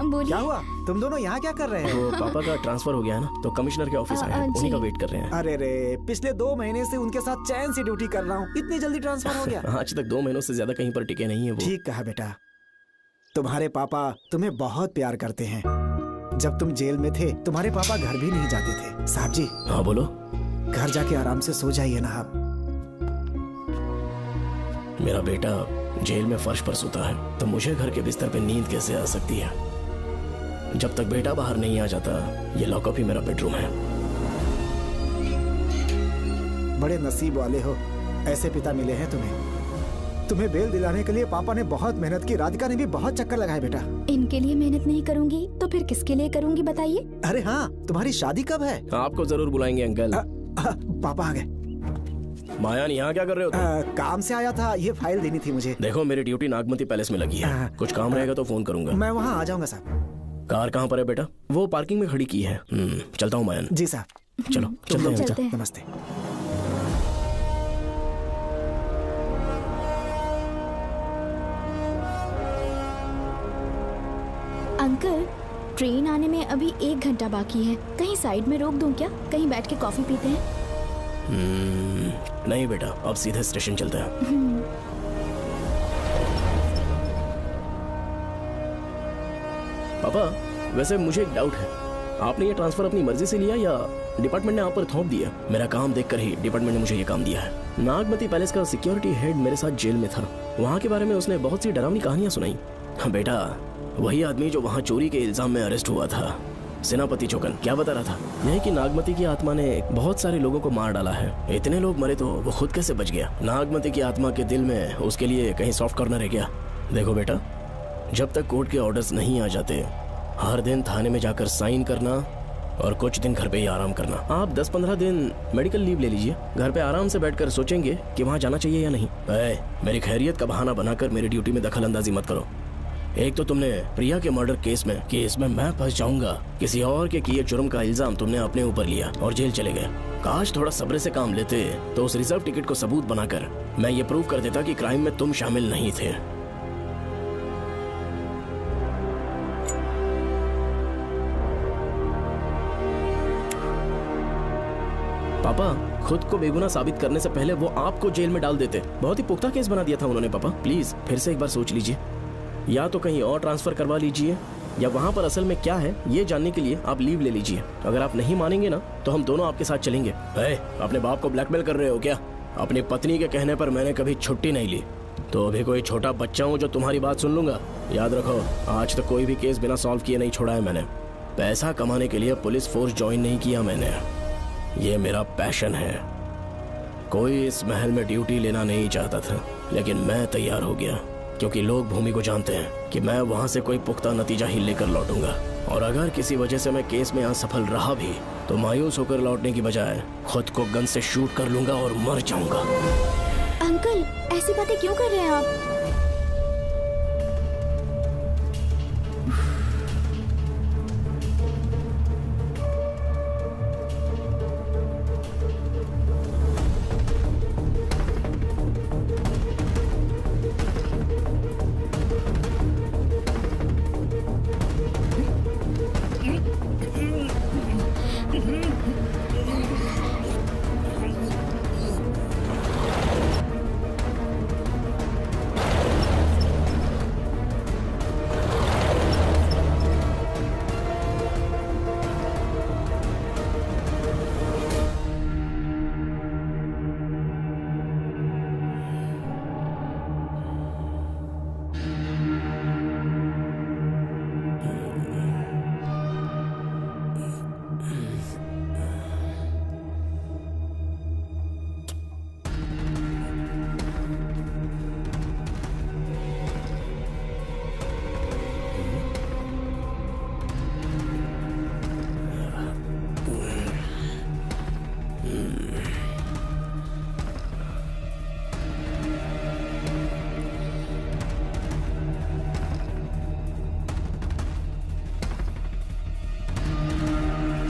बोलिए। क्या हुआ? तुम दोनों यहाँ क्या कर रहे हो? पापा का ट्रांसफर हो गया है ना, तो कमिश्नर के ऑफिस आए हैं, उन्हीं का वेट कर रहे हैं। अरे रे, पिछले 2 महीने से उनके साथ चैन से ड्यूटी कर रहा हूँ, इतनी जल्दी ट्रांसफर हो गया? आज तक 2 महीनों से ज्यादा कहीं पर टिके नहीं है वो। ठीक कहा बेटा, तुम्हारे पापा तुम्हें बहुत प्यार करते हैं। जब तुम जेल में थे तुम्हारे पापा घर भी नहीं जाते थे। साहब जी। हाँ बोलो। घर जाके आराम से सो जाइए ना आप। मेरा बेटा जेल में फर्श पर सोता है तो मुझे घर के बिस्तर पे नींद कैसे आ सकती है? जब तक बेटा बाहर नहीं आ जाता, ये लॉकअप ही मेरा बेडरूम है। बड़े नसीब वाले हो, ऐसे पिता मिले हैं तुम्हें। तुम्हें बेल दिलाने के लिए पापा ने बहुत मेहनत की। राधिका ने भी बहुत चक्कर लगाए बेटा। इनके लिए मेहनत नहीं करूंगी तो फिर किसके लिए करूंगी बताइए? अरे हाँ, तुम्हारी शादी कब है? आपको जरूर बुलाएंगे अंकल। पापा आ गए। मायान, यहाँ क्या कर रहे हो तुम? काम से आया था, ये फाइल देनी थी मुझे। देखो, मेरी ड्यूटी नागमती पैलेस में लगी है। कुछ काम रहेगा तो फोन करूंगा। मैं वहाँ आ जाऊंगा साहब। कार कहाँ पर है बेटा? वो पार्किंग में खड़ी की है। चलता हूँ मायान। जी साहब। चलो चलते हैं। नमस्ते। अंकल, ट्रेन आने में अभी 1 घंटा बाकी है। कहीं साइड में रोक दूं क्या? कहीं बैठ के कॉफी पीते हैं? नहीं बेटा, अब सीधे स्टेशन चलते हैं। पापा, वैसे मुझे एक डाउट है। आपने ये ट्रांसफर अपनी मर्जी से लिया या डिपार्टमेंट ने आप पर थोप दिया? मेरा काम देखकर ही डिपार्टमेंट ने मुझे ये काम दिया है। नागमती पैलेस का सिक्योरिटी हेड मेरे साथ जेल में था। वहाँ के बारे में उसने बहुत सी डरावनी कहानियां सुनाई। हाँ बेटा, वही आदमी जो वहाँ चोरी के इल्जाम में अरेस्ट हुआ था, सेनापति चौकन, क्या बता रहा था? यही कि नागमती की आत्मा ने बहुत सारे लोगों को मार डाला है। इतने लोग मरे तो वो खुद कैसे बच गया? नागमती की आत्मा के दिल में उसके लिए कहीं सॉफ्ट कॉर्नर है क्या? देखो बेटा, जब तक कोर्ट के ऑर्डर्स नहीं आ जाते, हर दिन थाने में जाकर साइन करना और कुछ दिन घर पे ही आराम करना। आप 10-15 दिन मेडिकल लीव ले लीजिए। घर पे आराम से बैठकर सोचेंगे कि वहाँ जाना चाहिए या नहीं। मेरी खैरियत का बहाना बनाकर मेरी ड्यूटी में दखल अंदाजी मत करो। एक तो तुमने प्रिया के मर्डर केस में कि इसमें मैं फंस जाऊंगा, किसी और के किए जुर्म का इल्जाम तुमने अपने ऊपर लिया और जेल चले गए। काश थोड़ा सब्र से काम लेते तो उस रिजर्व टिकट को सबूत बनाकर मैं ये प्रूव कर देता कि क्राइम में तुम शामिल नहीं थे। पापा, खुद को बेगुनाह साबित करने से पहले वो आपको जेल में डाल देते। बहुत ही पुख्ता केस बना दिया था उन्होंने। पापा प्लीज फिर से एक बार सोच लीजिए। या तो कहीं और ट्रांसफर करवा लीजिए या वहाँ पर असल में क्या है ये जानने के लिए आप लीव ले लीजिए। अगर आप नहीं मानेंगे ना तो हम दोनों आपके साथ चलेंगे। अपने बाप को ब्लैकमेल कर रहे हो क्या? अपनी पत्नी के कहने पर मैंने कभी छुट्टी नहीं ली, तो अभी कोई छोटा बच्चा हूँ जो तुम्हारी बात सुन लूंगा? याद रखो, आज तक कोई भी केस बिना सॉल्व किए नहीं छोड़ा है मैंने। पैसा कमाने के लिए पुलिस फोर्स ज्वाइन नहीं किया मैंने, ये मेरा पैशन है। कोई इस महल में ड्यूटी लेना नहीं चाहता था, लेकिन मैं तैयार हो गया क्योंकि लोग भूमि को जानते हैं कि मैं वहां से कोई पुख्ता नतीजा ही लेकर लौटूंगा। और अगर किसी वजह से मैं केस में असफल रहा भी तो मायूस होकर लौटने की बजाय खुद को गन से शूट कर लूंगा और मर जाऊंगा। अंकल, ऐसी बातें क्यों कर रहे हैं आप?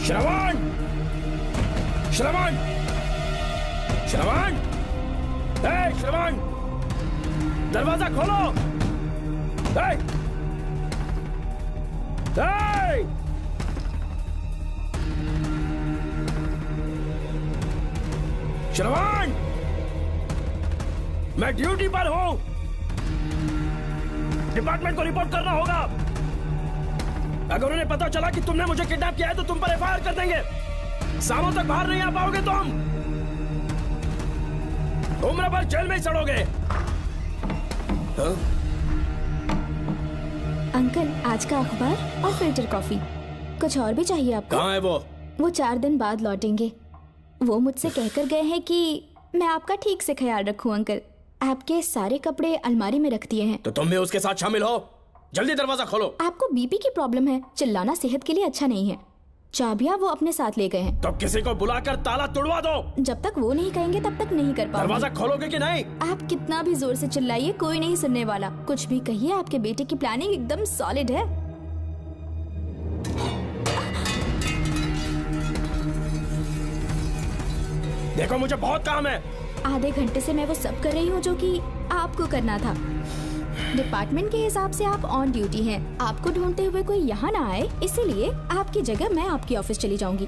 श्रवण! श्रवण! श्रवण! श्रवण! दरवाजा खोलो! श्रवण! मैं ड्यूटी पर हूं। डिपार्टमेंट को रिपोर्ट करना होगा। अगर उन्हें पता चला कि तुमने मुझे किडनैप किया है तो तुम पर एफआईआर कर देंगे। सालों तक बाहर नहीं आ पाओगे तुम। उम्र भर जेल में ही सड़ोगे। अंकल, आज का अखबार और फिल्टर कॉफी। कुछ और भी चाहिए आपको? कहाँ है वो? वो 4 दिन बाद लौटेंगे। वो मुझसे कहकर गए हैं कि मैं आपका ठीक से ख्याल रखूं अंकल। आपके सारे कपड़े अलमारी में रख दिए हैं। तो तुम भी उसके साथ शामिल हो। जल्दी दरवाजा खोलो। आपको बीपी की प्रॉब्लम है, चिल्लाना सेहत के लिए अच्छा नहीं है। चाबियां वो अपने साथ ले गए हैं। तो किसी को बुलाकर ताला तोड़वा दो। जब तक वो नहीं कहेंगे तब तक नहीं कर पाओगे। दरवाजा खोलोगे कि नहीं? आप कितना भी जोर से चिल्लाइए, कोई नहीं सुनने वाला। कुछ भी कहिए, आपके बेटे की प्लानिंग एकदम सॉलिड है। देखो मुझे बहुत काम है। आधे घंटे से मैं वो सब कर रही हूँ जो कि आपको करना था। डिपार्टमेंट के हिसाब से आप ऑन ड्यूटी हैं। आपको ढूंढते हुए कोई यहाँ ना आए, इसीलिए आपकी जगह मैं आपकी ऑफिस चली जाऊंगी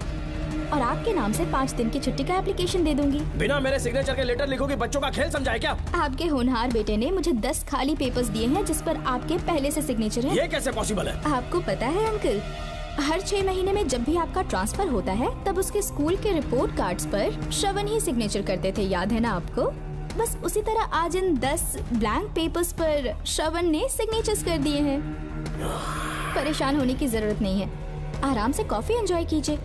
और आपके नाम से 5 दिन की छुट्टी का एप्लीकेशन दे दूंगी। बिना मेरे सिग्नेचर के लेटर लिखोगे? बच्चों का खेल समझा है क्या? आपके होनहार बेटे ने मुझे 10 खाली पेपर्स दिए हैं जिस पर आपके पहले से सिग्नेचर है। ये कैसे पॉसिबल है? आपको पता है अंकल, हर 6 महीने में जब भी आपका ट्रांसफर होता है तब उसके स्कूल के रिपोर्ट कार्ड्स पर श्रवण ही सिग्नेचर करते थे, याद है ना आपको? बस उसी तरह आज इन 10 ब्लैंक पेपर्स पर श्रवण ने सिग्नेचर्स कर दिए हैं। परेशान होने की जरूरत नहीं है, आराम से कॉफी एंजॉय कीजिए।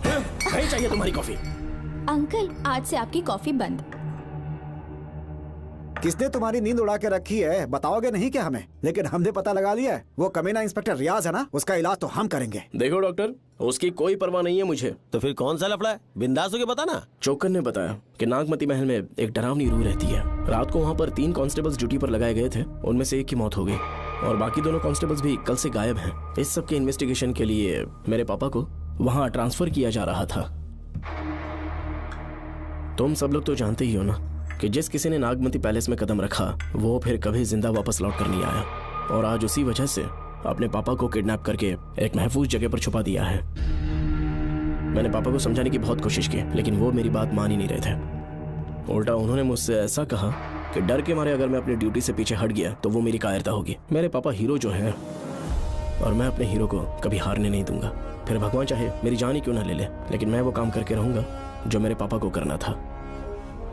नहीं चाहिए तुम्हारी कॉफी। अंकल, आज से आपकी कॉफी बंद। किसने तुम्हारी नींद उड़ा के रखी है? बताओगे नहीं क्या हमें? लेकिन हमने पता लगा लिया है, वो कमीना इंस्पेक्टर रियाज है ना, उसका इलाज तो हम करेंगे। देखो डॉक्टर, उसकी कोई परवाह नहीं है मुझे। तो फिर कौन सा लफड़ा है? बिंदास होके बता ना। चोकर ने बताया कि नागमती महल में एक डरावनी रूह रहती है। रात को वहाँ पर 3 कांस्टेबल्स ड्यूटी पर लगाए गए थे, उनमें से एक की मौत हो गई और बाकी दोनों कांस्टेबल्स भी कल से गायब हैं। इस सब के इन्वेस्टिगेशन के लिए मेरे पापा को वहाँ ट्रांसफर किया जा रहा था। तुम सब लोग तो जानते ही हो ना कि जिस किसी ने नागमती पैलेस में कदम रखा वो फिर कभी जिंदा वापस लौट कर नहीं आया, और आज उसी वजह से अपने पापा को किडनैप करके एक महफूज जगह पर छुपा दिया है। मैंने पापा को समझाने की बहुत कोशिश की, लेकिन वो मेरी बात मान ही नहीं रहे थे। उल्टा उन्होंने मुझसे ऐसा कहा कि डर के मारे अगर मैं अपनी ड्यूटी से पीछे हट गया तो वो मेरी कायरता होगी। मेरे पापा हीरो जो है, और मैं अपने हीरो को कभी हारने नहीं दूंगा। फिर भगवान चाहे मेरी जान ही क्यों ना ले ले, लेकिन मैं वो काम करके रहूंगा जो मेरे पापा को करना था।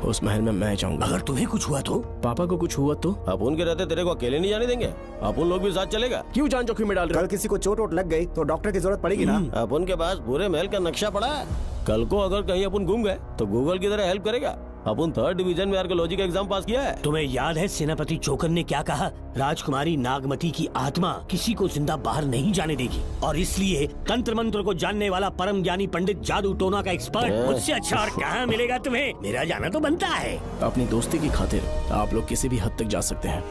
उस महल में मैं जाऊंगा। अगर तुम्हें कुछ हुआ तो? पापा को कुछ हुआ तो? अपुन के रहते तेरे को अकेले नहीं जाने देंगे। अपुन लोग भी साथ चलेगा। क्यों जान जोखिम में डाल रहे? कल किसी को चोट वोट लग गई तो डॉक्टर की जरूरत पड़ेगी ना। अपुन के पास पूरे महल का नक्शा पड़ा है। कल को अगर कहीं अपन घूम गए तो गूगल की तरह हेल्प करेगा। अपन 3rd डिवीजन में आर्कियोलॉजी का एग्जाम पास किया है। तुम्हें याद है सेनापति चोकर ने क्या कहा? राजकुमारी नागमती की आत्मा किसी को जिंदा बाहर नहीं जाने देगी, और इसलिए तंत्र मंत्र को जानने वाला परम ज्ञानी पंडित जादू टोना का एक्सपर्ट मुझसे अच्छा और कहाँ मिलेगा तुम्हें? मेरा जाना तो बनता है। अपनी दोस्ती की खातिर आप लोग किसी भी हद तक जा सकते हैं,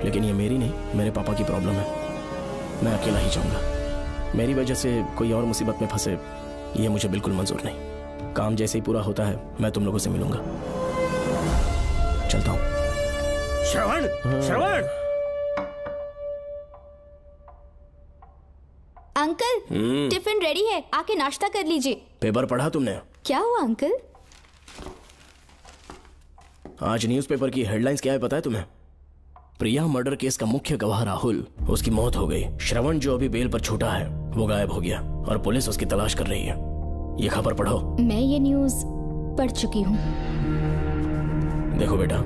लेकिन ये मेरी नहीं, मेरे पापा की प्रॉब्लम है। मैं अकेला ही जाऊंगा। मेरी वजह से कोई और मुसीबत में फंसे ये मुझे बिल्कुल मंजूर नहीं। काम जैसे ही पूरा होता है मैं तुम लोगों से मिलूंगा। चलता हूँ। श्रवण, श्रवण। अंकल, टिफिन रेडी है, आके नाश्ता कर लीजिए। पेपर पढ़ा तुमने? क्या हुआ अंकल? आज न्यूज़पेपर की हेडलाइंस क्या है पता है तुम्हें? प्रिया मर्डर केस का मुख्य गवाह राहुल, उसकी मौत हो गई। श्रवण जो अभी बेल पर छूटा है वो गायब हो गया और पुलिस उसकी तलाश कर रही है। ये खबर पढ़ो। मैं ये न्यूज़ पढ़ चुकी हूँ। देखो बेटा,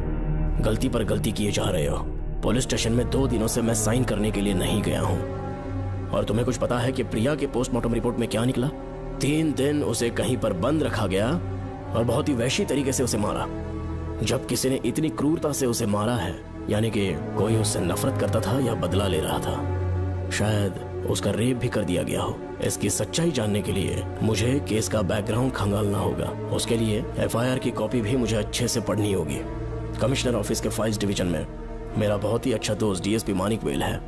गलती पर गलती किए जा रहे हो। पुलिस स्टेशन में 2 दिनों से मैं साइन करने के लिए नहीं गया हूँ, और तुम्हें कुछ पता है कि प्रिया के पोस्टमार्टम रिपोर्ट में क्या निकला? 3 दिन उसे कहीं पर बंद रखा गया और बहुत ही वैशी तरीके से उसे मारा। जब किसी ने इतनी क्रूरता से उसे मारा है, यानी कि कोई उससे नफरत करता था या बदला ले रहा था। शायद उसका रेप भी कर दिया गया हो। इसकी सच्चाई जानने के लिए मुझे केस का बैकग्राउंड खंगालना होगा। उसके लिए FIR की कॉपी भी मुझे अच्छे से पढ़नी होगी। कमिश्नर ऑफिस के फाइल्स डिवीजन में मेरा बहुत ही अच्छा दोस्त DSP मानिक वेल है।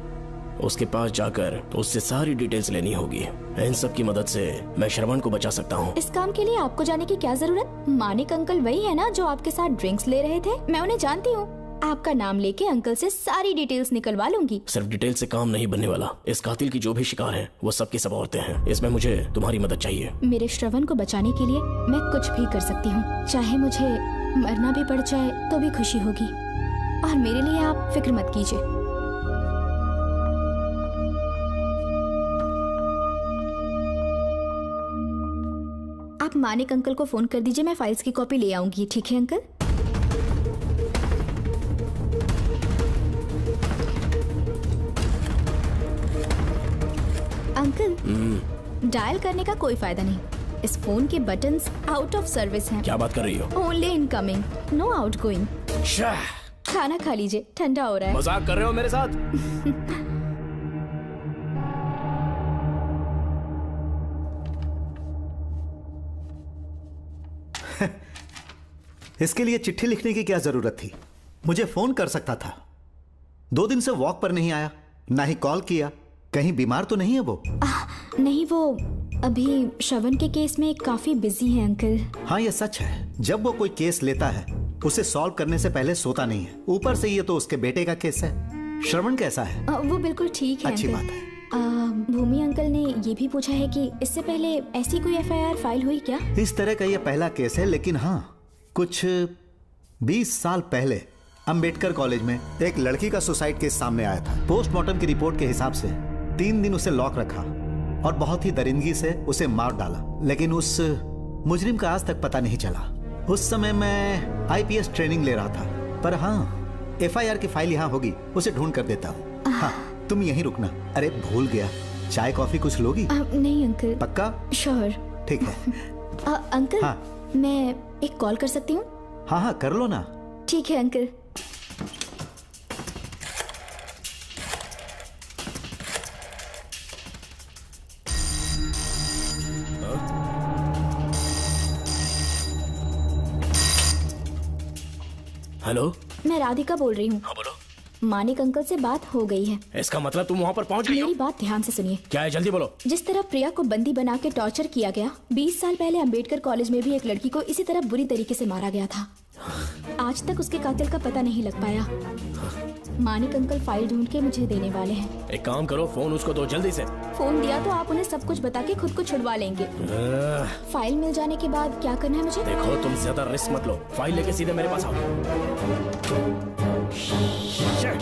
उसके पास जाकर उससे सारी डिटेल्स लेनी होगी। इन सब की मदद से मैं श्रवण को बचा सकता हूँ। इस काम के लिए आपको जाने की क्या जरूरत? मानिक अंकल वही है ना जो आपके साथ ड्रिंक्स ले रहे थे? मैं उन्हें जानती हूँ। आपका नाम लेके अंकल से सारी डिटेल्स निकलवा लूंगी। सिर्फ डिटेल से काम नहीं बनने वाला। इस कातिल की जो भी शिकार है वो सब की सब औरतें हैं। इसमें मुझे तुम्हारी मदद चाहिए। मेरे श्रवण को बचाने के लिए मैं कुछ भी कर सकती हूँ। चाहे मुझे मरना भी पड़ जाए तो भी खुशी होगी, और मेरे लिए आप फिक्र मत कीजिए। आप मानिक अंकल को फोन कर दीजिए, मैं फाइल्स की कॉपी ले आऊंगी। ठीक है अंकल? अंकल, डायल करने का कोई फायदा नहीं। इस फोन के बटन्स आउट ऑफ सर्विस हैं। क्या बात कर रही हो? Only incoming, no outgoing. खाना खा लीजिए, ठंडा हो रहा है। मजाक कर रहे हो मेरे साथ? इसके लिए चिट्ठी लिखने की क्या जरूरत थी? मुझे फोन कर सकता था। 2 दिन से वॉक पर नहीं आया, ना ही कॉल किया। कहीं बीमार तो नहीं है वो? नहीं, वो अभी श्रवण के केस में काफी बिजी है अंकल। हाँ, ये सच है। जब वो कोई केस लेता है उसे सॉल्व करने से पहले सोता नहीं है। ऊपर से ये तो उसके बेटे का केस है। श्रवण कैसा है? वो बिल्कुल ठीक है। अच्छी अंकल। बात है। भूमि अंकल ने ये भी पूछा है कि इससे पहले ऐसी कोई FIR फाइल हुई क्या? इस तरह का ये पहला केस है, लेकिन हाँ, कुछ 20 साल पहले अंबेडकर कॉलेज में एक लड़की का सुसाइड केस सामने आया था। पोस्टमार्टम की रिपोर्ट के हिसाब से 3 दिन उसे लॉक रखा और बहुत ही दरिंदगी से उसे मार डाला, लेकिन उस मुजरिम का आज तक पता नहीं चला। उस समय मैं IPS ट्रेनिंग ले रहा था, पर हाँ, FIR की फाइल यहाँ होगी, उसे ढूंढ कर देता हूँ। हाँ, तुम यहीं रुकना। अरे भूल गया, चाय कॉफी कुछ लोगी? नहीं अंकल। पक्का? श्योर। ठीक है। अंकल, हाँ। मैं एक कॉल कर सकती हूँ? हाँ हाँ, कर लो ना। ठीक है अंकल। हेलो, मैं राधिका बोल रही हूँ। हाँ बोलो। मानिक अंकल से बात हो गई है। इसका मतलब तुम वहाँ पर पहुँच गई हो? मेरी बात ध्यान से सुनिए। क्या है, जल्दी बोलो। जिस तरह प्रिया को बंदी बना के टॉर्चर किया गया, 20 साल पहले अंबेडकर कॉलेज में भी एक लड़की को इसी तरह बुरी तरीके से मारा गया था। आज तक उसके कातिल का पता नहीं लग पाया। मानिक अंकल फाइल ढूंढ के मुझे देने वाले हैं। एक काम करो, फोन उसको दो जल्दी से। फोन दिया तो आप उन्हें सब कुछ बता के खुद को छुड़वा लेंगे। फाइल मिल जाने के बाद क्या करना है मुझे? देखो, तुम ज्यादा रिस्क मत लो, फाइल लेके सीधे मेरे पास आओ। Shit.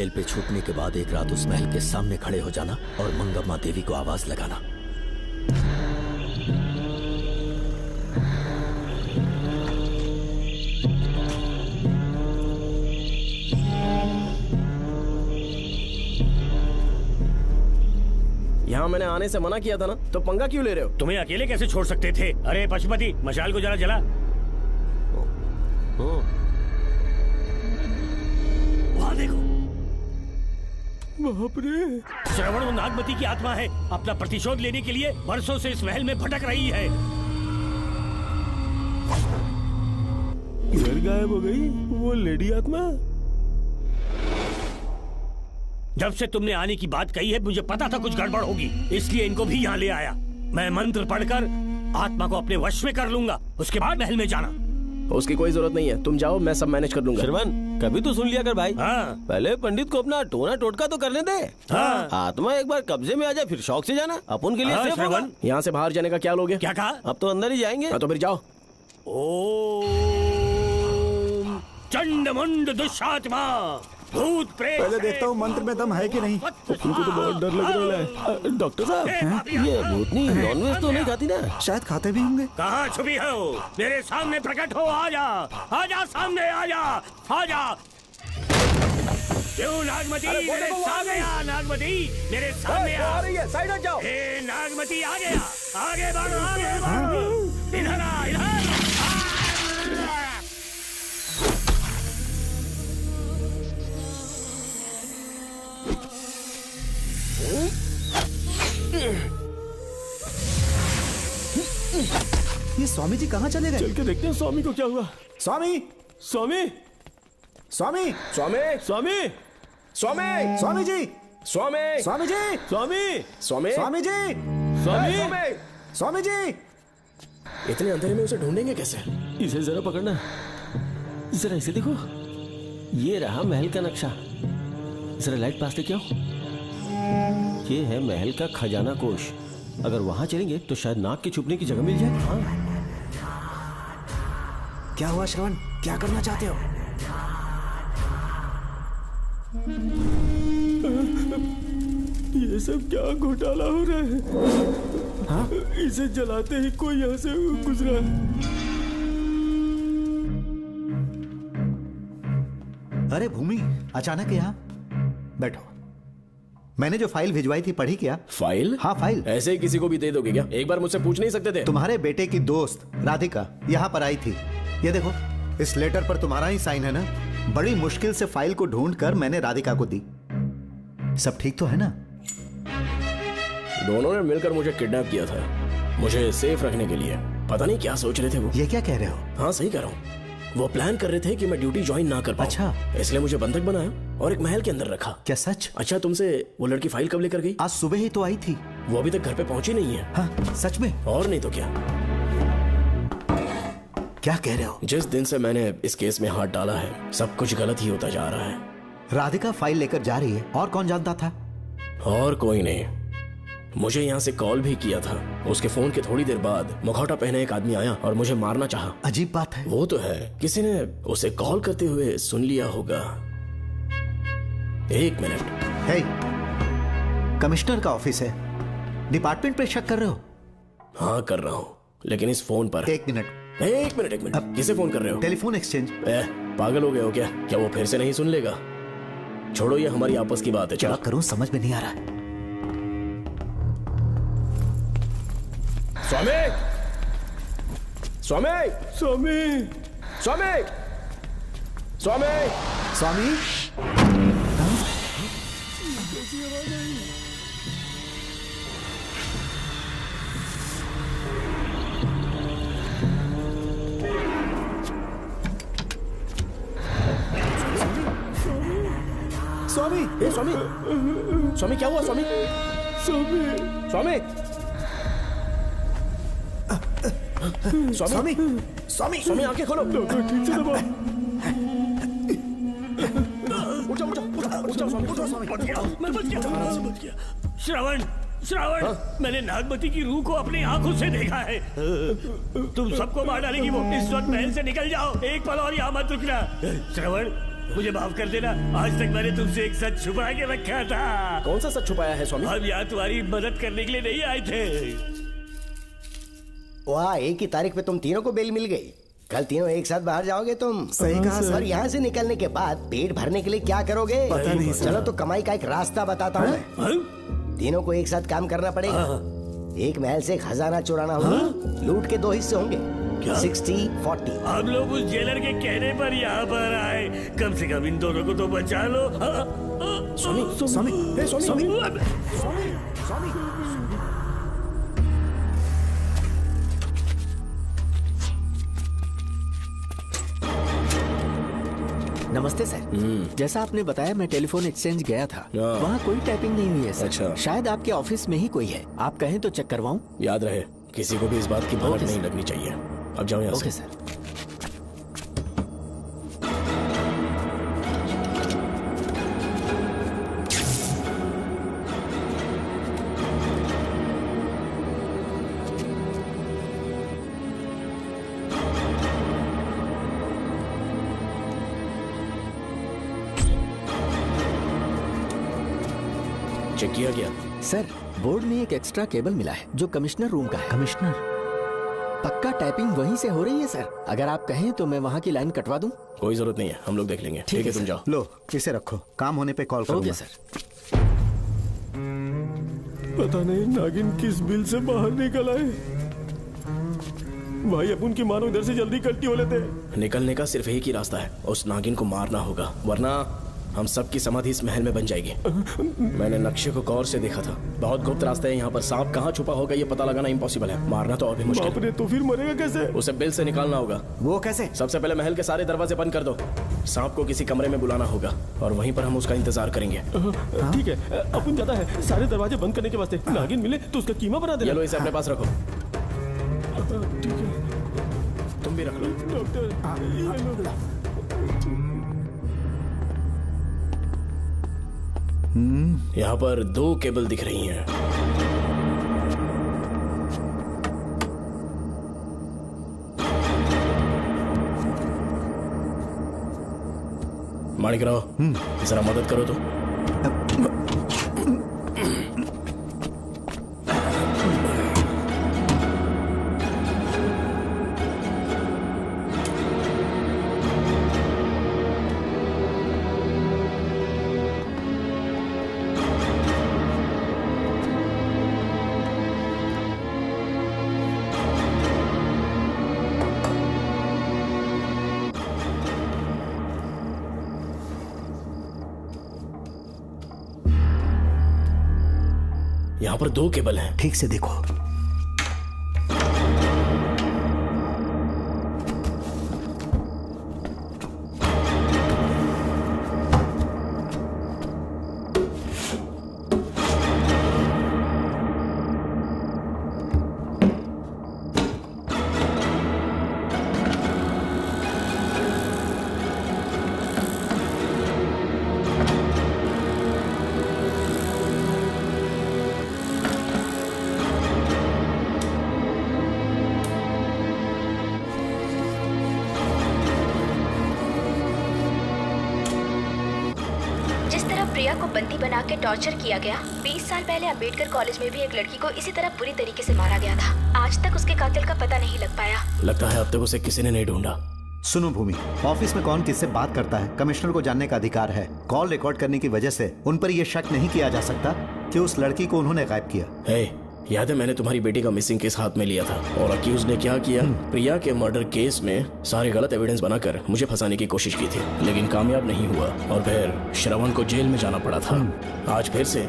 जेल पे छूटने के बाद एक रात उस महल के सामने खड़े हो जाना और मंगम्मा देवी को आवाज लगाना। यहाँ मैंने आने से मना किया था ना, तो पंगा क्यों ले रहे हो? तुम्हें अकेले कैसे छोड़ सकते थे? अरे पशुपति, मशाल को जरा जला। वहाँ देखो, बाप रे। श्रवण वो नागमती की आत्मा है, अपना प्रतिशोध लेने के लिए वर्षों से इस महल में भटक रही है। घर गायब हो गई वो लेडी आत्मा। जब से तुमने आने की बात कही है मुझे पता था कुछ गड़बड़ होगी, इसलिए इनको भी यहाँ ले आया। मैं मंत्र पढ़कर आत्मा को अपने वश में कर लूंगा, उसके बाद महल में जाना। उसकी कोई जरूरत नहीं है, तुम जाओ, मैं सब मैनेज कर लूंगा। श्रवण, कभी तो सुन लिया कर भाई। हाँ। पहले पंडित को अपना टोना टोटका तो करने दे। हाँ। आत्मा एक बार कब्जे में आ जाए फिर शौक से जाना, अपन के लिए हाँ, सेफ होगा। यहाँ से बाहर जाने का क्या लोगे? क्या कहा? अब तो अंदर ही जाएंगे। तो फिर जाओ। ओम चंडमुंड दुष्टात्मा भूत प्रेत। पहले देखता हूँ मंत्र में दम है कि नहीं। उनको तो बहुत डर लग रहा है। डॉक्टर साहब, ये भूतनी नॉनवेज तो नहीं खाती ना? शायद खाते भी होंगे। कहाँ छुपी हो? मेरे सामने प्रकट हो, आजा, आजा सामने, आजा, आजा। क्यों नागमती मेरे सामने आ, नागमती मेरे सामने आ रही है, साइड हट जाओ। ए नागमती आ गया, आगे बढ़ो, आगे बढ़ो, इधर आ, इधर। ये स्वामी जी कहाँ चले गए? चल के देखते हैं स्वामी को क्या हुआ। स्वामी, स्वामी, स्वामी, स्वामी, स्वामी, स्वामी, स्वामी जी, स्वामी, स्वामी जी, स्वामी, स्वामी, स्वामी जी, स्वामी, स्वामी जी। इतने अंधेरे में उसे ढूंढेंगे कैसे? इसे जरा पकड़ना, जरा इसे देखो, ये रहा महल का नक्शा। जरा लाइट पास लेके आओ। ये है महल का खजाना कोष। अगर वहां चलेंगे तो शायद नाग के छुपने की जगह मिल जाए। हाँ। क्या हुआ श्रवण, क्या करना चाहते हो? ये सब क्या घोटाला हो रहा है? हाँ? इसे जलाते ही कोई यहाँ से गुजरा है। अरे भूमि, अचानक यहाँ? बैठो। मैंने जो फाइल भिजवाई थी पढ़ी क्या? फाइल? हाँ फाइल। ऐसे ही किसी को भी दे दोगे क्या? एक बार मुझसे पूछ नहीं सकते थे? तुम्हारे बेटे की दोस्त राधिका यहाँ पर आई थी। ये देखो, इस लेटर पर तुम्हारा ही साइन है ना? बड़ी मुश्किल से फाइल को ढूंढकर मैंने राधिका को दी। सब ठीक तो है ना? दोनों ने मिलकर मुझे किडनैप किया था, मुझे सेफ रखने के लिए। पता नहीं क्या सोच रहे थे वो। ये क्या कह रहे हो? हाँ सही कह रहा हूँ। वो प्लान कर रहे थे कि मैं ड्यूटी ज्वाइन ना कर पाऊं। अच्छा। इसलिए मुझे बंधक बनाया और एक महल के अंदर रखा। क्या सच? अच्छा, तुमसे वो लड़की फाइल कब लेकर गई? आज सुबह ही तो आई थी। वो अभी तक घर पे पहुंची नहीं है। हाँ, सच में? और नहीं तो क्या। क्या कह रहे हो? जिस दिन से मैंने इस केस में हाथ डाला है सब कुछ गलत ही होता जा रहा है। राधिका फाइल लेकर जा रही है, और कौन जानता था? और कोई नहीं। मुझे यहाँ से कॉल भी किया था। उसके फोन के थोड़ी देर बाद मुखौटा पहने एक आदमी आया और मुझे मारना चाहा। अजीब बात है। वो तो है, किसी ने उसे कॉल करते हुए सुन लिया होगा। एक मिनट। हे, कमिश्नर का ऑफिस है, डिपार्टमेंट पे शक कर रहे हो? हाँ कर रहा हूँ, लेकिन इस फोन पर। एक मिनट। अब किसे फोन कर रहे हो? Telephone exchange. पागल हो गए हो क्या? क्या वो फिर से नहीं सुन लेगा? छोड़ो, ये हमारी आपस की बात है। क्या करूं समझ में नहीं आ रहा है। स्वामी, स्वामी, स्वामी, स्वामी, स्वामी, स्वामी। स्वामी, ए स्वामी, स्वामी क्या हुआ स्वामी? स्वामी, स्वामी, स्वामी, स्वामी, स्वामी आंखें खोलो। ठीक से दबाओ। उठो, उठो, उठो, उठो स्वामी, उठो स्वामी। मैं बच गया। श्रवण, श्रवण, मैंने नागमती की रूह को अपनी आंखों से देखा है। तुम सबको मार डालेगी वो। इस वक्त महल से निकल जाओ, एक पल और यहाँ मत रुकना। श्रवण, मुझे माफ कर देना, आज तक मैंने तुमसे एक सच छुपा के रखा था। कौन सा सच छुपाया है स्वामी? हम यहाँ तुम्हारी मदद करने के लिए नहीं आए थे। वाह, एक ही तारीख पे तुम तीनों को बेल मिल गई। कल तीनों एक साथ बाहर जाओगे तुम। सही कहा सर। और यहाँ से निकलने के बाद पेट भरने के लिए क्या करोगे? पता नहीं सर। चलो तो कमाई का एक रास्ता बताता हूँ मैं। तीनों को एक साथ काम करना पड़ेगा। एक महल से खजाना चुराना होगा। लूट के 2 हिस्से होंगे, 60-40। हम लोग उस जेलर के कहने पर यहाँ पर आए, कम से कम इन दोनों को तो बचा लो। स्वामी, स्वामी, स्वामी, स्वामी। नमस्ते सर। जैसा आपने बताया मैं टेलीफोन एक्सचेंज गया था, वहाँ कोई टाइपिंग नहीं हुई है सर। अच्छा। शायद आपके ऑफिस में ही कोई है, आप कहें तो चेक करवाऊं? याद रहे, किसी को भी इस बात की भनक नहीं लगनी चाहिए। अब जाओ यहाँ से। Okay sir. चेक किया गया सर। बोर्ड में एक एक्स्ट्रा केबल मिला है जो कमिश्नर रूम का है। कमिश्नर? पक्का टाइपिंग वहीं से हो रही है सर। अगर आप कहें तो मैं वहाँ की लाइन कटवा दूं? कोई जरूरत नहीं है, हम लोग देख लेंगे। ठीक है, तुम जाओ। लो इसे रखो, काम होने पे कॉल करूंगा। Okay sir. पता नहीं नागिन किस बिल से बाहर निकल आए। भाई अपन की मानो इधर से जल्दी कट्टी हो लेते। निकलने का सिर्फ एक ही रास्ता है, उस नागिन को मारना होगा, वरना हम सबकी समाधि इस महल में बन जाएगी। मैंने नक्शे को गौर से देखा था, बहुत गुप्त रास्ता है यहाँ पर। सांप कहाँ छुपा होगा ये पता लगाना इम्पॉसिबल है, मारना तो और भी मुश्किल। बाप रे, तो फिर मरेगा कैसे? उसे बिल से निकालना होगा। वो कैसे? सबसे पहले महल के सारे दरवाजे बंद कर दो। सांप को किसी कमरे में बुलाना होगा और वहीं पर हम उसका इंतजार करेंगे। ठीक है, अपन ज्यादा है, सारे दरवाजे बंद करने के वास्ते नागिन मिले तो उसका कीमा बना देना। ये लो, इसे अपने पास रखो। ठीक है, तुम भी रख लो। डॉक्टर यहाँ पर 2 केबल दिख रही हैं। माणिकराव, जरा मदद करो तो। यहाँ पर 2 केबल हैं। ठीक से देखो। प्रिया को बंदी बना के टॉर्चर किया गया। 20 साल पहले अंबेडकर कॉलेज में भी एक लड़की को इसी तरह बुरी तरीके से मारा गया था। आज तक उसके कातिल का पता नहीं लग पाया। लगता है अब तक उसे किसी ने नहीं ढूंढा। सुनो भूमि, ऑफिस में कौन किससे बात करता है कमिश्नर को जानने का अधिकार है। कॉल रिकॉर्ड करने की वजह से उन पर यह शक नहीं किया जा सकता कि उस लड़की को उन्होंने गायब किया। याद है मैंने तुम्हारी बेटी का मिसिंग केस हाथ में लिया था और अक्यूज ने क्या किया, प्रिया के मर्डर केस में सारे गलत एविडेंस बनाकर मुझे फंसाने की कोशिश की थी, लेकिन कामयाब नहीं हुआ और फिर श्रवण को जेल में जाना पड़ा था। आज फिर से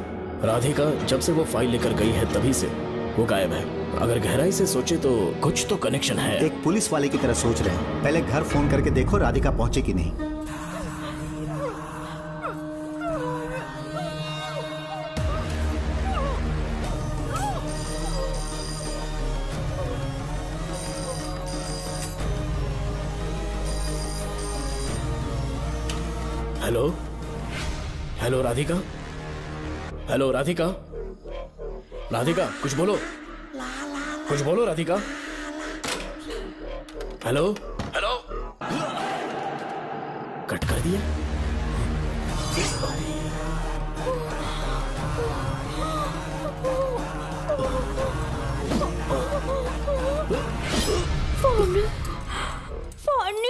राधिका जब से वो फाइल लेकर गई है तभी से वो गायब है। अगर गहराई से सोचे तो कुछ तो कनेक्शन है। एक पुलिस वाले की तरह सोच रहे हैं। पहले घर फोन करके देखो राधिका पहुंचे कि नहीं। Hello hello Radhika, hello Radhika, Radhika कुछ बोलो, कुछ बोलो राधिका। हेलो हेलो कट कर दिया। पानी, पानी,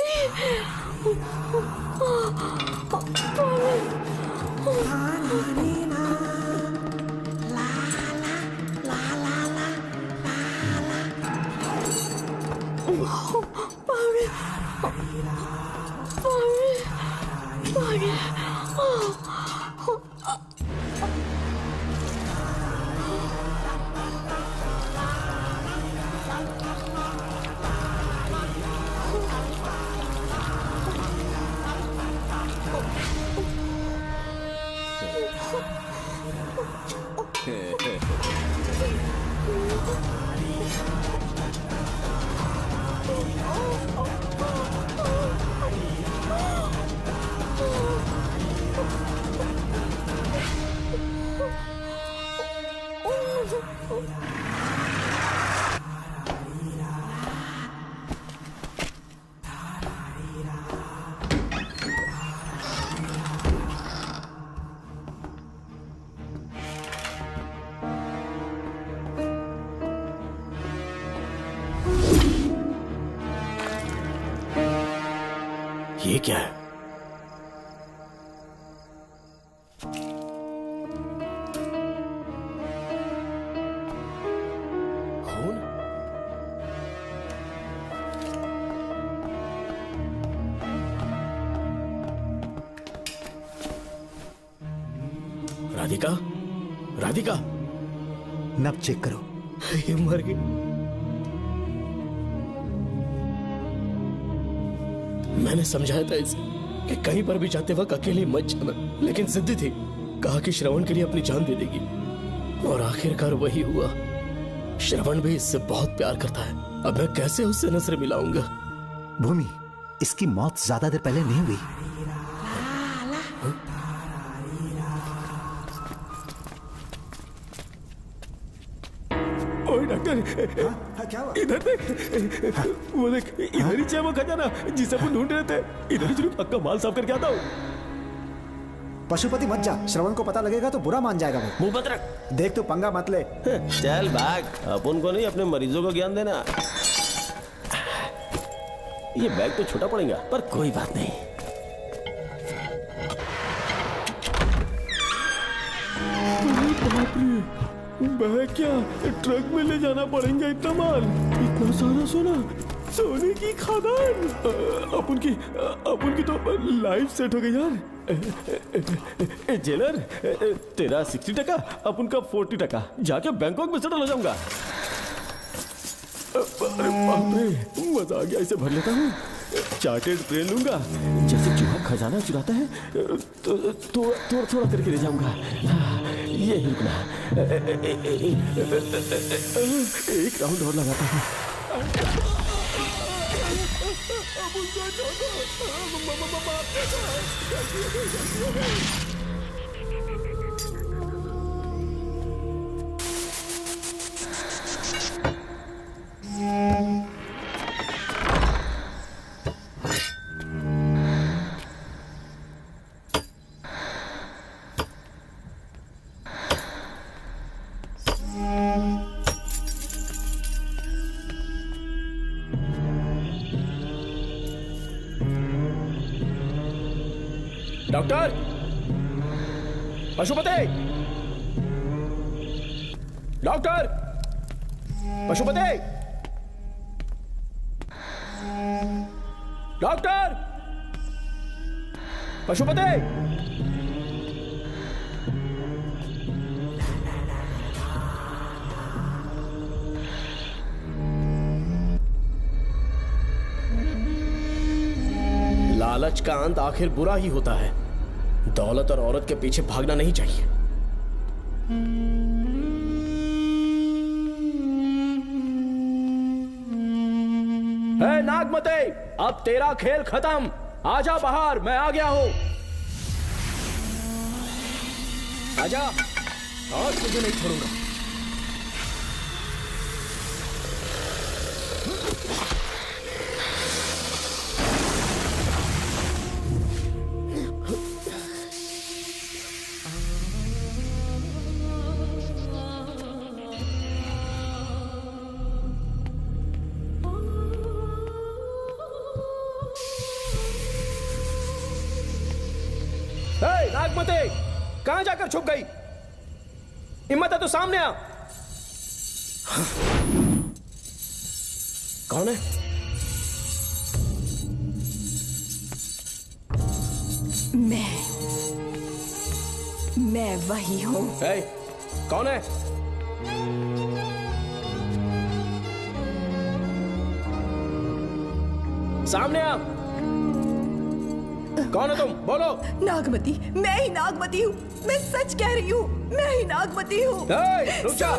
ये क्या है? खून? राधिका, राधिका, नब चेक करो। ये मर गई। मैंने समझाया था इसे कि कहीं पर भी जाते वक्त अकेले मत जाना, लेकिन जिद्दी थी। कहा कि श्रवण के लिए अपनी जान दे देगी, और आखिरकार वही हुआ। श्रवण भी इससे बहुत प्यार करता है। अब मैं कैसे उससे नजर मिलाऊंगा? भूमि, इसकी मौत ज्यादा देर पहले नहीं हुई। ओए डॉक्टर, क्या हुआ? इधर देख, वो देख, इधर ही है वो खजाना जिसे अपन ढूंढ रहे थे। इधर ही चलो, पक्का माल साफ करके आता हूँ। पशुपति मत जा, श्रवण को पता लगेगा तो बुरा मान जाएगा वो। मुंह बंद रख। देख तू पंगा मत ले। चल भाग, अपन को नहीं अपने मरीजों को ज्ञान देना। ये बैग तो छोटा पड़ेगा, पर कोई बात नहीं। बैग क्या ट्रक में ले जाना पड़ेगा? इतना माल, इतना सारा सोना, सोने की खदान। अपन की तो लाइफ सेट हो गई यार। जेलर, तेरा 60%, अपन का 40%। जाके बैंकॉक में सेटल हो जाऊंगा। अरे बाप रे, मजा आ गया। इसे भर लेता हूँ, चार्टेड ट्रेन लूंगा। जैसे चूहा खजाना चुराता है तो थोड़ा थोड़ा करके ले जाऊंगा। ये ही रुकना, एक राउंड और लगाता हूँ। Doctor, Pashupati, doctor, Pashupati, doctor, Pashupati. लालच का अंत आखिर बुरा ही होता है। दौलत और औरत के पीछे भागना नहीं चाहिए। हे नागमते, अब तेरा खेल खत्म। आजा बाहर, मैं आ गया हूं। आजा, और तुझे नहीं छोड़ूंगा। नागमती, कहां जाकर छुप गई? हिम्मत है तो सामने आ। कौन है? मैं वही हूँ। कौन है? सामने आ। कौन है तुम? बोलो। नागमती, मैं ही नागमती हूँ। मैं सच कह रही हूँ, मैं ही नागमती हूँ। रुक जा,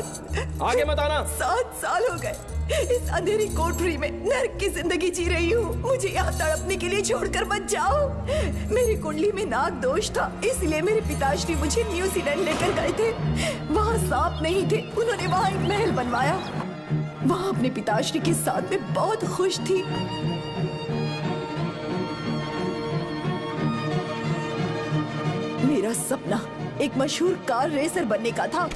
आगे मत आना। 7 साल हो गए इस अंधेरी कोठरी में नर्क की जिंदगी जी रही हूँ। मुझे यहाँ तड़पने के लिए छोड़कर मत जाओ। मेरी कुंडली में नाग दोष था, इसलिए मेरे पिताश्री मुझे न्यूजीलैंड लेकर गए थे। वहाँ सांप नहीं थे, उन्होंने वहाँ एक महल बनवाया। वहाँ अपने पिताश्री के साथ में बहुत खुश थी। मेरा सपना एक मशहूर कार रेसर बनने का था।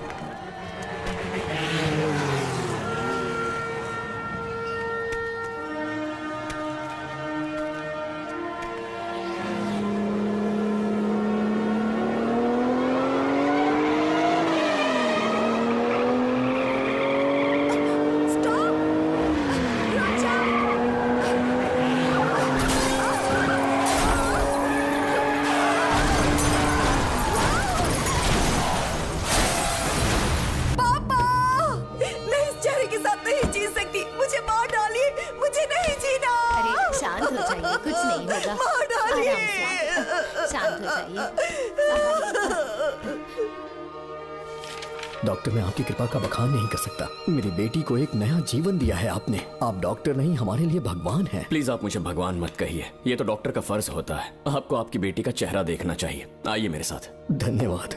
डॉक्टर, मैं आपकी कृपा का बखान नहीं कर सकता। मेरी बेटी को एक नया जीवन दिया है आपने। आप डॉक्टर नहीं, हमारे लिए भगवान हैं। प्लीज आप मुझे भगवान मत कहिए, ये तो डॉक्टर का फर्ज होता है। आपको आपकी बेटी का चेहरा देखना चाहिए। आइए मेरे साथ। धन्यवाद।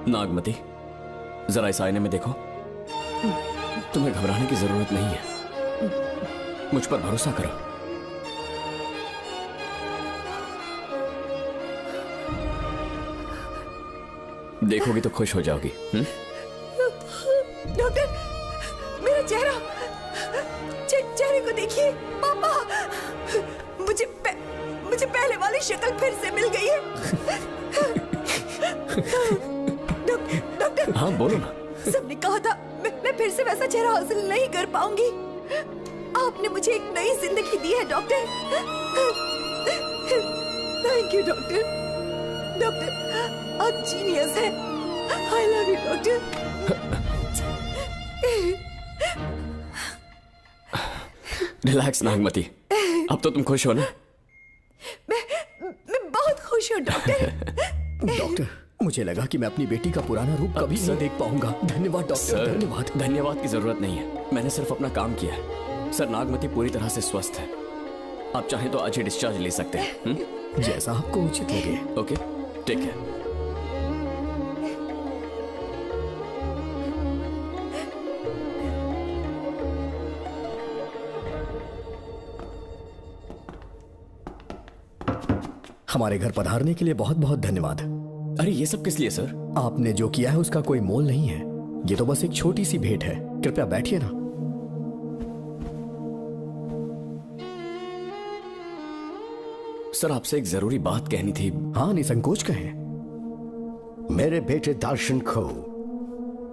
नागमती, जरा इस आईने में देखो। तुम्हें घबराने की जरूरत नहीं है, मुझ पर भरोसा करो। देखोगी तो खुश हो जाओगी। डॉक्टर, मेरा चेहरा, चेहरे को देखिए। पापा, मुझे पहले वाली शक्ल फिर से मिल गई है। डॉक्टर, हाँ बोलो ना। सबने कहा था मैं फिर से वैसा चेहरा हासिल नहीं कर पाऊंगी। आपने मुझे एक नई जिंदगी दी है doctor. Thank you doctor. Doctor, आप जीनियस हैं। I love you doctor. Relax Nagmati, अब तो तुम खुश हो ना? मैं बहुत खुश हूँ डॉक्टर। डॉक्टर, मुझे लगा कि मैं अपनी बेटी का पुराना रूप कभी नहीं देख पाऊंगा। धन्यवाद डॉक्टर, धन्यवाद। धन्यवाद की जरूरत नहीं है, मैंने सिर्फ अपना काम किया है। सर, नागमती पूरी तरह से स्वस्थ है। आप चाहें तो आज ही डिस्चार्ज ले सकते हैं। जैसा आपको उचित लगे। ओके, ठीक है। हमारे घर पधारने के लिए बहुत बहुत धन्यवाद। अरे ये सब किस लिए सर? आपने जो किया है उसका कोई मोल नहीं है। ये तो बस एक छोटी सी भेंट है। कृपया बैठिए ना। सर, आपसे एक जरूरी बात कहनी थी। हाँ, निसंकोच कहें। मेरे बेटे दर्शन को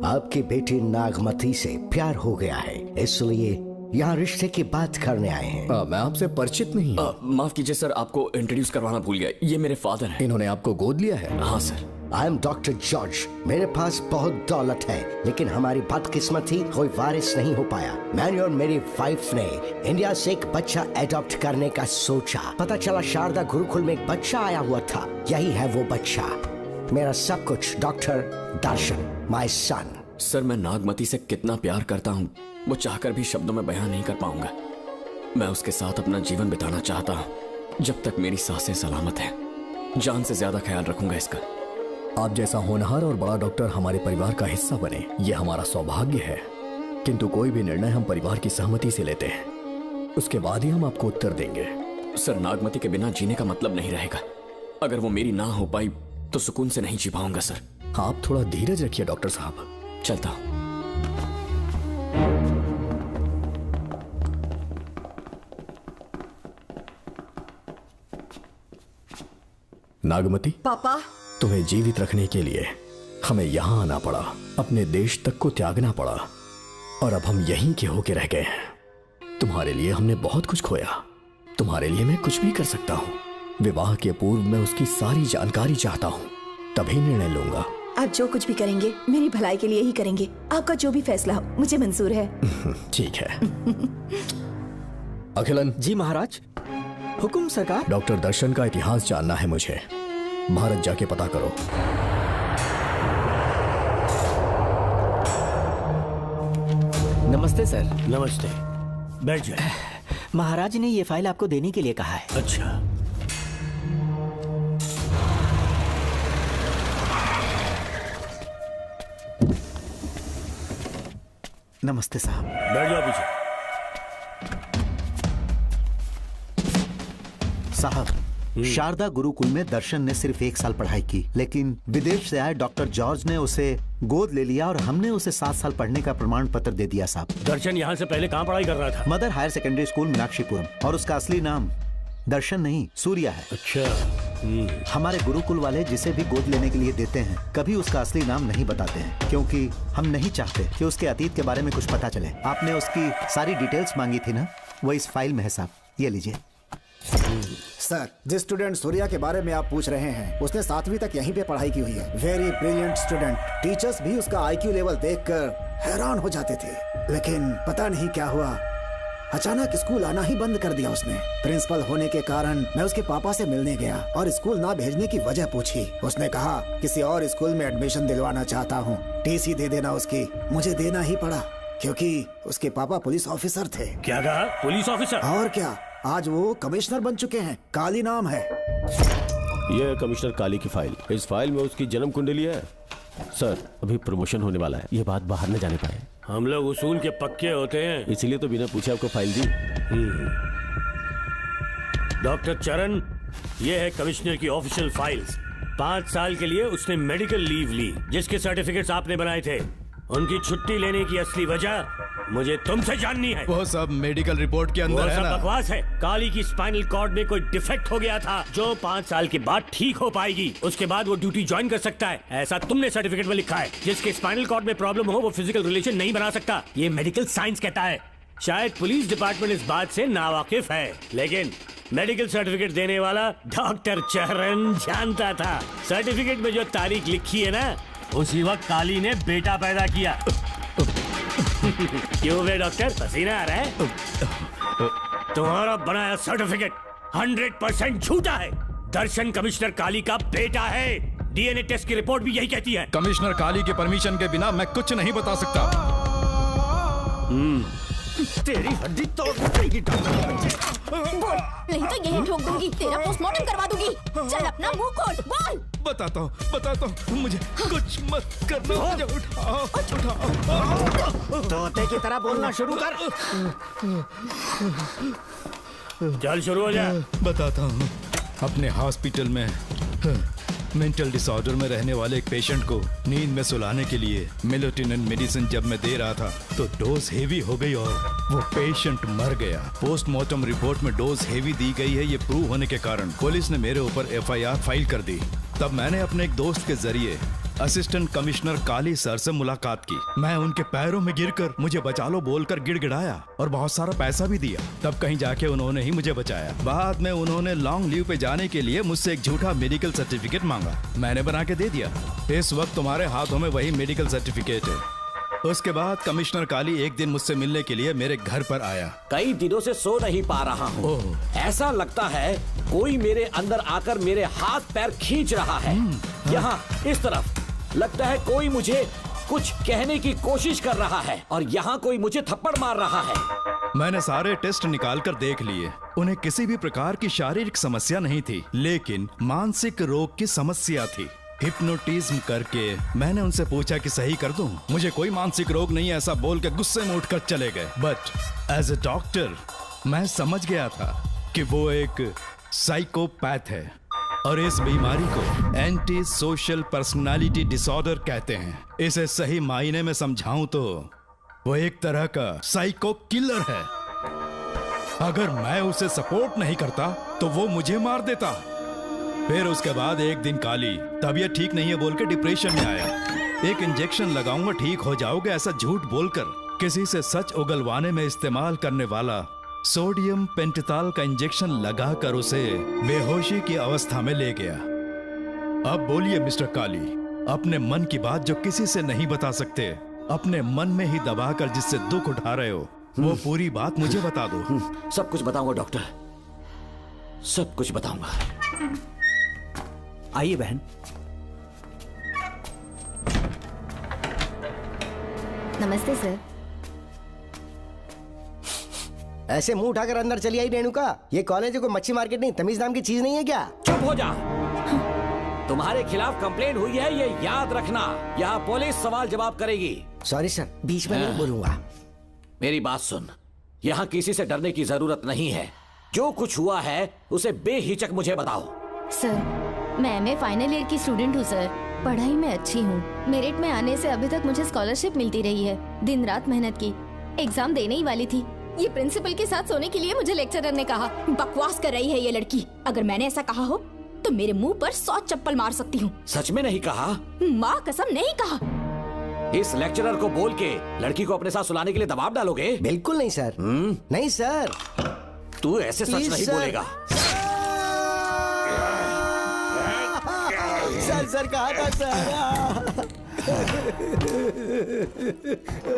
आपकी बेटी नागमती से प्यार हो गया है, इसलिए यहाँ रिश्ते की बात करने आए हैं। मैं आपसे परिचित नहीं हूँ। माफ कीजिए सर, आपको इंट्रोड्यूस करवाना भूल गया। ये मेरे फादर हैं। इन्होंने आपको गोद लिया है? हाँ sir. I am doctor George. मेरे पास बहुत दौलत है, लेकिन हमारी बदकिस्मती कोई वारिस नहीं हो पाया। मैंने और मेरी वाइफ ने इंडिया से एक बच्चा एडॉप्ट करने का सोचा। पता चला शारदा गुरुकुल में एक बच्चा आया हुआ था। यही है वो बच्चा, मेरा सब कुछ। Doctor Darshan, my son. Sir, मैं नागमती से कितना प्यार करता हूँ वो चाहकर भी शब्दों में बयान नहीं कर पाऊंगा। मैं उसके साथ अपना जीवन बिताना चाहता हूँ, जब तक मेरी सांसें सलामत हैं। जान से ज्यादा ख्याल रखूंगा इसका। आप जैसा होनहार और बड़ा डॉक्टर हमारे परिवार का हिस्सा बने, ये हमारा सौभाग्य है। किंतु कोई भी निर्णय हम परिवार की सहमति से लेते हैं, उसके बाद ही हम आपको उत्तर देंगे। सर, नागमती के बिना जीने का मतलब नहीं रहेगा। अगर वो मेरी ना हो पाई तो सुकून से नहीं जी पाऊंगा सर। आप थोड़ा धीरज रखिए डॉक्टर साहब। चलता हूं। नागमती, पापा, तुम्हें जीवित रखने के लिए हमें यहाँ आना पड़ा, अपने देश तक को त्यागना पड़ा, और अब हम यहीं के होके रह गए हैं। तुम्हारे लिए हमने बहुत कुछ खोया, तुम्हारे लिए मैं कुछ भी कर सकता हूँ। विवाह के पूर्व मैं उसकी सारी जानकारी चाहता हूँ, तभी निर्णय लूंगा। आप जो कुछ भी करेंगे मेरी भलाई के लिए ही करेंगे। आपका जो भी फैसला हो मुझे मंजूर है। ठीक है। अखिलन। जी महाराज। हुकुम सरकार। डॉक्टर दर्शन का इतिहास जानना है मुझे। भारत जाके पता करो। नमस्ते सर। नमस्ते, बैठ जाए। महाराज ने ये फाइल आपको देने के लिए कहा है। अच्छा। नमस्ते साहब। बैठ जाओ पीछे। साहब, शारदा गुरुकुल में दर्शन ने सिर्फ 1 साल पढ़ाई की, लेकिन विदेश से आए डॉक्टर जॉर्ज ने उसे गोद ले लिया और हमने उसे 7 साल पढ़ने का प्रमाण पत्र दे दिया साहब। दर्शन यहाँ से पहले कहाँ पढ़ाई कर रहा था? Mother higher secondary school Meenakshipuram, और उसका असली नाम दर्शन नहीं सूर्या है। अच्छा। हमारे गुरुकुल वाले जिसे भी गोद लेने के लिए देते हैं कभी उसका असली नाम नहीं बताते हैं, क्योंकि हम नहीं चाहते कि उसके अतीत के बारे में कुछ पता चले। आपने उसकी सारी डिटेल्स मांगी थी ना, वो इस फाइल में है साहब, ये लीजिए। सर, जिस स्टूडेंट सूर्या के बारे में आप पूछ रहे हैं उसने 7वीं तक यहीं पे पढ़ाई की हुई है। Very brilliant student. टीचर्स भी उसका IQ लेवल देखकर हैरान हो जाते थे, लेकिन पता नहीं क्या हुआ, अचानक स्कूल आना ही बंद कर दिया उसने। प्रिंसिपल होने के कारण मैं उसके पापा से मिलने गया और स्कूल ना भेजने की वजह पूछी। उसने कहा किसी और स्कूल में एडमिशन दिलवाना चाहता हूँ, TC दे देना उसकी। मुझे देना ही पड़ा क्योंकि उसके पापा पुलिस ऑफिसर थे। क्या कहा? Police officer? और क्या, आज वो कमिश्नर बन चुके हैं। काली नाम है। यह है कमिश्नर काली की फाइल। इस फाइल में उसकी जन्म कुंडली है। सर, अभी प्रमोशन होने वाला है, ये बात बाहर न जाने पाए। हम लोग उसूल के पक्के होते हैं, इसीलिए तो बिना पूछे आपको फाइल दी। डॉक्टर चरण, ये है कमिश्नर की ऑफिशियल फाइल्स। 5 साल के लिए उसने मेडिकल लीव ली, जिसके सर्टिफिकेट्स आपने बनाए थे। उनकी छुट्टी लेने की असली वजह मुझे तुमसे जाननी है। वो सब मेडिकल रिपोर्ट के अंदर है ना? बकवास है। काली की स्पाइनल कॉर्ड में कोई डिफेक्ट हो गया था जो 5 साल के बाद ठीक हो पाएगी। उसके बाद वो ड्यूटी ज्वाइन कर सकता है, ऐसा तुमने सर्टिफिकेट में लिखा है। जिसके स्पाइनल कॉर्ड में प्रॉब्लम हो वो फिजिकल रिलेशन नहीं बना सकता, ये मेडिकल साइंस कहता है। शायद पुलिस डिपार्टमेंट इस बात से नावाकिफ है, लेकिन मेडिकल सर्टिफिकेट देने वाला डॉक्टर चरण जानता था। सर्टिफिकेट में जो तारीख लिखी है ना, उसी वक्त काली ने बेटा पैदा किया। क्यों बे डॉक्टर, पसीना आ रहा है? तुम्हारा बनाया सर्टिफिकेट 100% झूठा है। दर्शन कमिश्नर काली का बेटा है। DNA टेस्ट की रिपोर्ट भी यही कहती है। कमिश्नर काली के परमिशन के बिना मैं कुछ नहीं बता सकता। तेरी हड्डी तोड़ देगी डॉक्टर के बच्चे। नहीं तो यही ठोक दूंगी, तेरा पोस्टमार्टम करवा दूंगी। चल अपना मुंह खोल, बोल। बताता हूँ, मुझे कुछ मत करना, मुझे उठाओ। तोते की तरह बोलना शुरू कर। चल शुरू हो जा। बताता हूँ, अपने हॉस्पिटल में मेंटल डिसऑर्डर में रहने वाले एक पेशेंट को नींद में सुलाने के लिए मेलेटोनिन मेडिसिन जब मैं दे रहा था तो डोज हेवी हो गई और वो पेशेंट मर गया। पोस्टमार्टम रिपोर्ट में डोज हेवी दी गई है, ये प्रूव होने के कारण पुलिस ने मेरे ऊपर FIR फाइल कर दी। तब मैंने अपने एक दोस्त के जरिए असिस्टेंट कमिश्नर काली सर से मुलाकात की। मैं उनके पैरों में गिरकर मुझे बचा लो बोलकर गिड़गिड़ाया और बहुत सारा पैसा भी दिया। तब कहीं जाके उन्होंने ही मुझे बचाया। बाद में उन्होंने लॉन्ग लीव पे जाने के लिए मुझसे एक झूठा मेडिकल सर्टिफिकेट मांगा, मैंने बना के दे दिया। इस वक्त तुम्हारे हाथों में वही मेडिकल सर्टिफिकेट है। उसके बाद कमिश्नर काली एक दिन मुझसे मिलने के लिए मेरे घर पर आया। कई दिनों से सो नहीं पा रहा हूँ। ऐसा लगता है कोई मेरे अंदर आकर मेरे हाथ पैर खींच रहा है। यहाँ इस तरफ लगता है कोई मुझे कुछ कहने की कोशिश कर रहा है और यहाँ कोई मुझे थप्पड़ मार रहा है। मैंने सारे टेस्ट निकाल कर देख लिए, उन्हें किसी भी प्रकार की शारीरिक समस्या नहीं थी, लेकिन मानसिक रोग की समस्या थी। हिप्नोटिज्म करके मैंने उनसे पूछा कि सही कर दूं। मुझे कोई मानसिक रोग नहीं है ऐसा बोल के गुस्से में उठकर चले गए। बट एज ए डॉक्टर मैं समझ गया था कि वो एक साइकोपैथ है और इस बीमारी को एंटी सोशल पर्सनालिटी डिसऑर्डर कहते हैं। इसे सही मायने में समझाऊं तो वो एक तरह का साइको किलर है। अगर मैं उसे सपोर्ट नहीं करता तो वो मुझे मार देता। फिर उसके बाद एक दिन काली तबीयत ठीक नहीं है बोल के डिप्रेशन में आया। एक इंजेक्शन लगाऊंगा ठीक हो जाओगे ऐसा झूठ बोलकर किसी से सच उगलवाने में इस्तेमाल करने वाला सोडियम पेंटोथॉल का इंजेक्शन लगाकर उसे बेहोशी की अवस्था में ले गया। अब बोलिए मिस्टर काली, अपने मन की बात जो किसी से नहीं बता सकते, अपने मन में ही दबाकर जिससे दुख उठा रहे हो, वो पूरी बात मुझे बता दो। सब कुछ बताऊंगा डॉक्टर, सब कुछ बताऊंगा। आइए बहन। नमस्ते सर। ऐसे मुंह उठाकर अंदर चली आई रेणुका। ये कॉलेज है कोई मच्छी मार्केट नहीं, तमीज नाम की चीज नहीं है क्या? चुप हो जा। तुम्हारे खिलाफ कंप्लेंट हुई है ये याद रखना। यहाँ पुलिस सवाल जवाब करेगी। सॉरी सर, बीच में नहीं बोलूंगा। मेरी बात सुन, यहाँ किसी से डरने की जरूरत नहीं है। जो कुछ हुआ है उसे बेहिचक मुझे बताओ। सर मैं एमए फाइनल ईयर की स्टूडेंट हूँ सर। पढ़ाई में अच्छी हूँ। मेरिट में आने से अभी तक मुझे स्कॉलरशिप मिलती रही है। दिन रात मेहनत की, एग्जाम देने ही वाली थी। ये प्रिंसिपल के साथ सोने के लिए मुझे लेक्चरर ने कहा। बकवास कर रही है ये लड़की। अगर मैंने ऐसा कहा हो तो मेरे मुंह पर 100 चप्पल मार सकती हूँ। सच में नहीं कहा? माँ कसम नहीं कहा। इस लेक्चरर को बोल के लड़की को अपने साथ सुलाने के लिए दबाव डालोगे? बिल्कुल नहीं सर। नहीं सर। तू ऐसे सच नहीं बोलेगा। सर कहा था सर।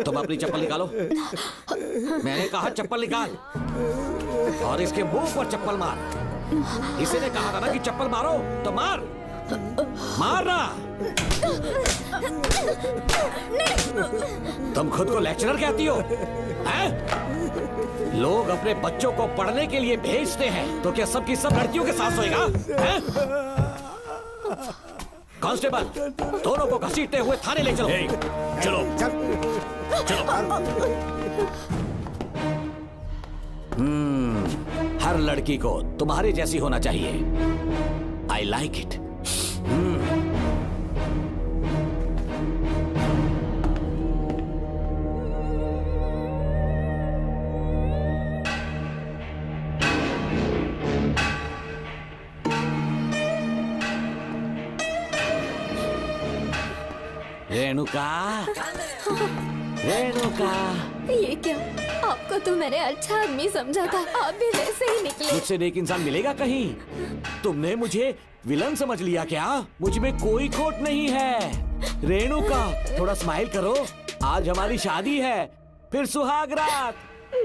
तुम अपनी चप्पल निकालो। मैंने कहा चप्पल निकाल और इसके मुंह पर चप्पल मार। इसी ने कहा था ना कि चप्पल मारो तो मार। मारना। तुम खुद को लेक्चरर कहती हो हैं? लोग अपने बच्चों को पढ़ने के लिए भेजते हैं तो क्या सबकी सब लड़कियों के साथ सोएगा? कांस्टेबल, दोनों को घसीटते हुए थाने ले चलो। चलो चलो। हर लड़की को तुम्हारे जैसी होना चाहिए। I like it. Renuka, Renuka. ये क्या? आपको तो मैंने अच्छा आदमी समझा था, आप भी वैसे ही निकले। मुझसे नेक इंसान मिलेगा कहीं? तुमने मुझे विलन समझ लिया क्या? मुझ में कोई खोट नहीं है। रेणुका, थोड़ा स्माइल करो। आज हमारी शादी है, फिर सुहाग रात।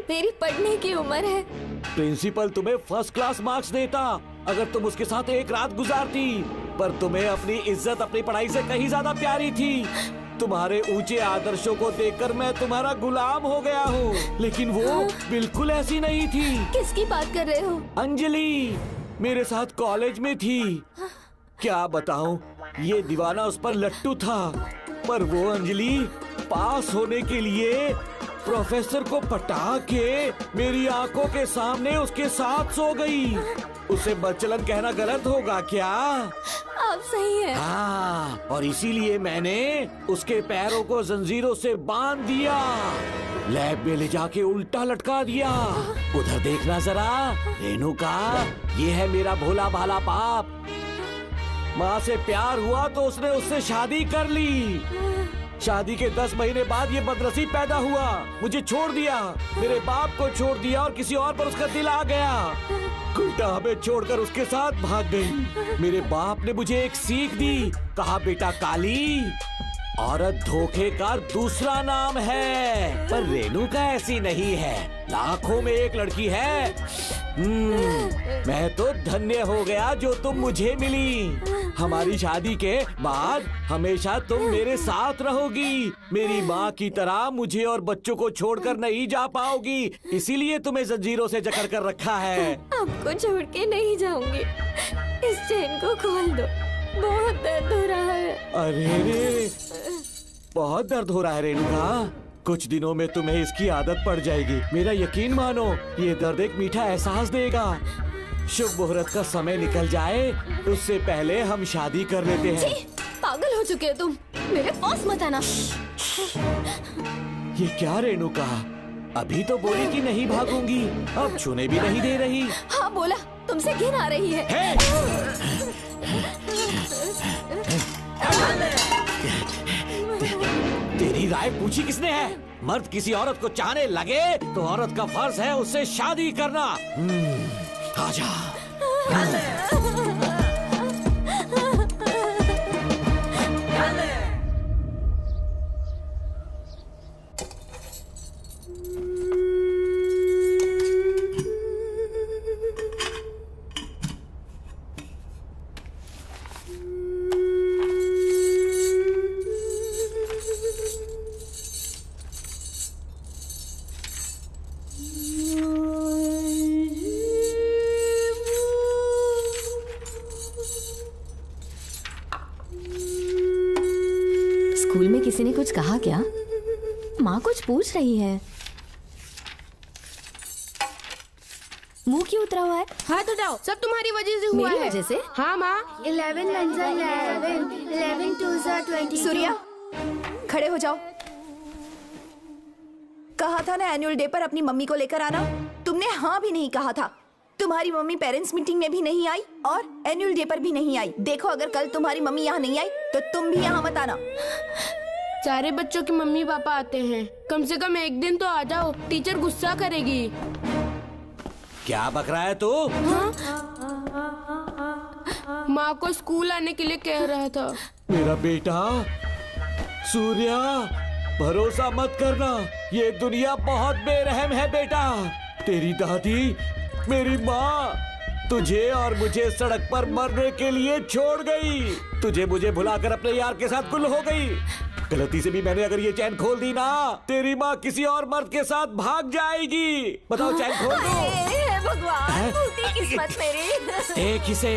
मेरी पढ़ने की उम्र है। प्रिंसिपल तुम्हें फर्स्ट क्लास मार्क्स देता अगर तुम उसके साथ एक रात गुजारती, पर तुम्हें अपनी इज्जत अपनी पढ़ाई से कहीं ज्यादा प्यारी थी। तुम्हारे ऊंचे आदर्शों को देखकर मैं तुम्हारा गुलाम हो गया हूँ, लेकिन वो बिल्कुल ऐसी नहीं थी। किसकी बात कर रहे हो? अंजलि मेरे साथ कॉलेज में थी। क्या बताऊं, ये दीवाना उस पर लट्टू था, पर वो अंजलि पास होने के लिए प्रोफेसर को पटा के मेरी आंखों के सामने उसके साथ सो गई। उसे बदचलन कहना गलत होगा क्या? आप सही है। हाँ, और इसीलिए मैंने उसके पैरों को जंजीरों से बांध दिया, लैब में ले जाके उल्टा लटका दिया। उधर देखना जरा रेणुका, ये है मेरा भोला भाला पाप। माँ से प्यार हुआ तो उसने उससे शादी कर ली। शादी के 10 महीने बाद ये बदनसीब पैदा हुआ, मुझे छोड़ दिया, मेरे बाप को छोड़ दिया और किसी और पर उसका दिल आ गया। उल्टा हमें छोड़कर उसके साथ भाग गई। मेरे बाप ने मुझे एक सीख दी, कहा बेटा काली, औरत धोखे का दूसरा नाम है। पर रेणुका ऐसी नहीं है, लाखों में एक लड़की है। मैं तो धन्य हो गया जो तुम मुझे मिली। हमारी शादी के बाद हमेशा तुम मेरे साथ रहोगी। मेरी माँ की तरह मुझे और बच्चों को छोड़कर नहीं जा पाओगी, इसीलिए तुम्हें जंजीरों से जकड़ कर रखा है। आपको छोड़ के नहीं जाऊंगी। इस चेन को खोल दो। बहुत दर्द हो रहा है। अरे रे, बहुत दर्द हो रहा है रेणुका। कुछ दिनों में तुम्हें इसकी आदत पड़ जाएगी। मेरा यकीन मानो, ये दर्द एक मीठा एहसास देगा। शुभ मुहूर्त का समय निकल जाए उससे पहले हम शादी कर लेते हैं। पागल हो चुके हो तुम, मेरे पास मत आना। ये क्या रेणुका, अभी तो बोली कि नहीं भागूंगी, अब छूने भी नहीं दे रही। हाँ बोला, तुमसे घिन आ रही है। तेरी राय पूछी किसने है? मर्द किसी औरत को चाहने लगे तो औरत का फर्ज है उससे शादी करना। आजा। स्कूल में किसी ने कुछ कहा क्या? माँ कुछ पूछ रही है। मुंह क्यों उतरा हुआ है? हाथ उठाओ, सब तुम्हारी वजह से हुआ है। मेरी वजह से? हाँ माँ। 11 1 11 11 2 22। सूर्या, खड़े हो जाओ। कहा था ना एनुअल डे पर अपनी मम्मी को लेकर आना, तुमने हाँ भी नहीं कहा था। तुम्हारी मम्मी पेरेंट्स मीटिंग में भी नहीं आई और एनुअल डे पर भी नहीं आई। देखो, अगर कल तुम्हारी मम्मी यहाँ नहीं आई तो तुम भी यहाँ मत आना। सारे बच्चों की मम्मी पापा आते हैं, कम से कम एक दिन तो आ जाओ, टीचर गुस्सा करेगी। क्या बक रहा है तू? माँ को स्कूल आने के लिए कह रहा था। मेरा बेटा सूर्या, भरोसा मत करना, ये दुनिया बहुत बेरहम है बेटा। तेरी दादी, मेरी माँ तुझे और मुझे सड़क पर मरने के लिए छोड़ गई। तुझे मुझे भुलाकर अपने यार के साथ गुल हो गई। गलती से भी मैंने अगर ये चैन खोल दी ना, तेरी माँ किसी और मर्द के साथ भाग जाएगी। बताओ, चैन खोल दो। भगवान, फूटी किस्मत मेरी। देख इसे,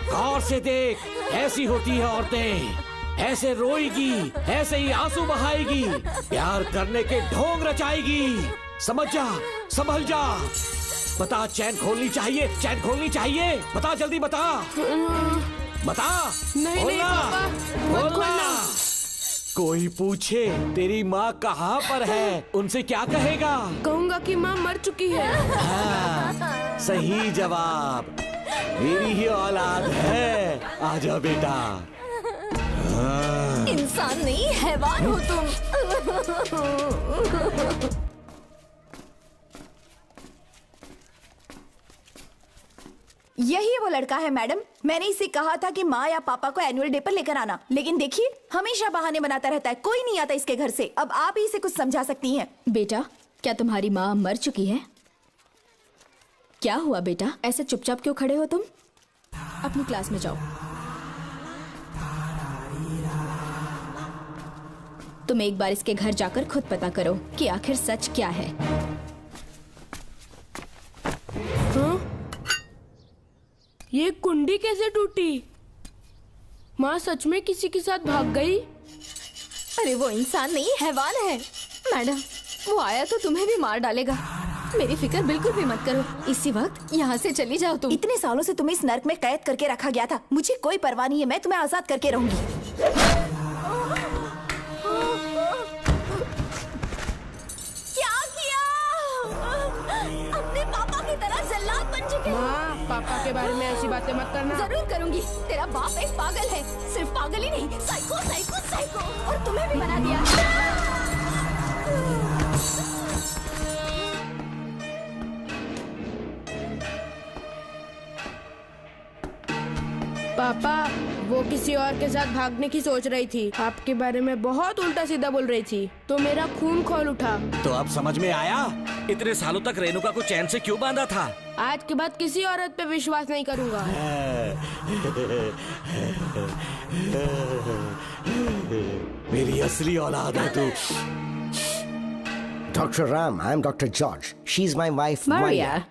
गौर से देख, ऐसी होती है औरतें। ऐसे रोएगी, ऐसे ही आंसू बहाएगी, प्यार करने के ढोंग रचाएगी। समझ जा, संभल जा। बता, चैन खोलनी चाहिए, चैन खोलनी चाहिए। बता, जल्दी बता, बता। नहीं नहीं पापा, मत खोलना। कोई पूछे तेरी माँ कहाँ पर है, उनसे क्या कहेगा? कहूँगा कि माँ मर चुकी है। हाँ, सही जवाब, मेरी ही औलाद है। आजा बेटा। हाँ। इंसान नहीं, हैवान हो तुम। यही वो लड़का है मैडम। मैंने इसे कहा था कि माँ या पापा को एनुअल डे पर लेकर आना, लेकिन देखिए हमेशा बहाने बनाता रहता है। कोई नहीं आता इसके घर से। अब आप ही इसे कुछ समझा सकती हैं। बेटा, क्या तुम्हारी माँ मर चुकी है? क्या हुआ बेटा, ऐसे चुपचाप क्यों खड़े हो तुम? अपनी क्लास में जाओ। तुम एक बार इसके घर जाकर खुद पता करो कि आखिर सच क्या है। हाँ? ये कुंडी कैसे टूटी? माँ सच में किसी के साथ भाग गई? अरे वो इंसान नहीं, हैवान है। मैडम, वो आया तो तुम्हें भी मार डालेगा। मेरी फिक्र बिल्कुल भी मत करो। इसी वक्त यहाँ से चली जाओ तुम। इतने सालों से तुम्हें इस नर्क में कैद करके रखा गया था। मुझे कोई परवाह नहीं है, मैं तुम्हें आजाद करके रहूंगी। क्या किया? अपने पापा की तरह जल्लाद बन चुके हो। पापा के बारे में ऐसी बातें मत करना। जरूर करूंगी। तेरा बाप एक पागल है, सिर्फ पागल ही नहीं, साइको साइको साइको। और तुम्हें भी बना दिया। पापा, वो किसी और के साथ भागने की सोच रही थी, आपके बारे में बहुत उल्टा सीधा बोल रही थी, तो मेरा खून खौल उठा। तो अब समझ में आया इतने सालों तक रेणुका को चैन से क्यों बांधा था। आज के बाद किसी औरत पे विश्वास नहीं करूंगा। मेरी असली औलाद है तू। Doctor Ram, I am doctor George. She is my wife Maria.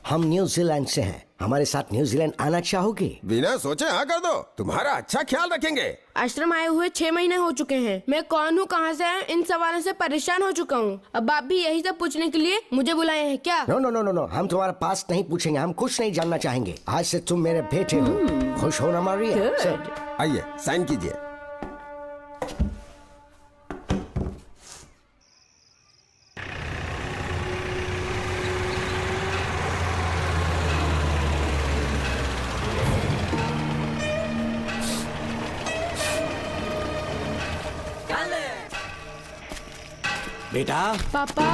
हम न्यूजीलैंड से हैं। हमारे साथ न्यूजीलैंड आना चाहोगे? बिना सोचे हाँ कर दो, तुम्हारा अच्छा ख्याल रखेंगे। आश्रम आए हुए 6 महीने हो चुके हैं। मैं कौन हूँ, कहाँ से आया, इन सवालों से परेशान हो चुका हूँ। अब आप भी यही सब पूछने के लिए मुझे बुलाए हैं क्या? No no no no no, हम तुम्हारा पास नहीं पूछेंगे, हम कुछ नहीं जानना चाहेंगे। आज से तुम मेरे बेटे हो। खुश हो ना मारिया? आइए साइन कीजिए। बेटा। पापा।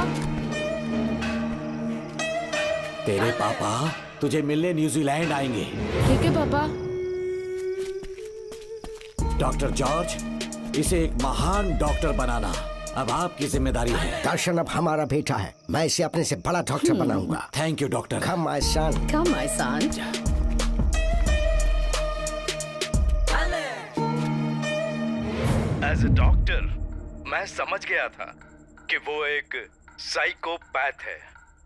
तेरे पापा तुझे मिलने न्यूजीलैंड आएंगे। ठीक है पापा। डॉक्टर जॉर्ज, इसे एक महान डॉक्टर बनाना अब आपकी जिम्मेदारी है। दर्शन अब हमारा बेटा है, मैं इसे अपने से बड़ा डॉक्टर बनाऊंगा। Thank you doctor. Come my son. Come my son. As a doctor मैं समझ गया था कि वो एक साइकोपैथ है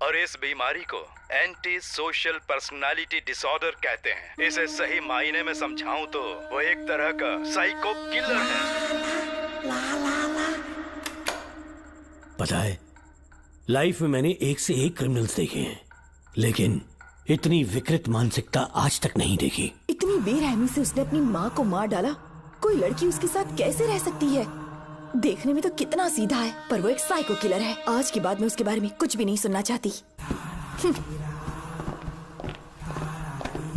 और इस बीमारी को एंटी सोशल पर्सनालिटी डिसऑर्डर कहते हैं। इसे सही मायने में समझाऊं तो वो एक तरह का साइको किलर है। पता है, लाइफ में मैंने एक से एक क्रिमिनल्स देखे हैं, लेकिन इतनी विकृत मानसिकता आज तक नहीं देखी। इतनी बेरहमी से उसने अपनी माँ को मार डाला। कोई लड़की उसके साथ कैसे रह सकती है? देखने में तो कितना सीधा है, पर वो एक साइको किलर है। आज के बाद मैं उसके बारे में कुछ भी नहीं सुनना चाहती।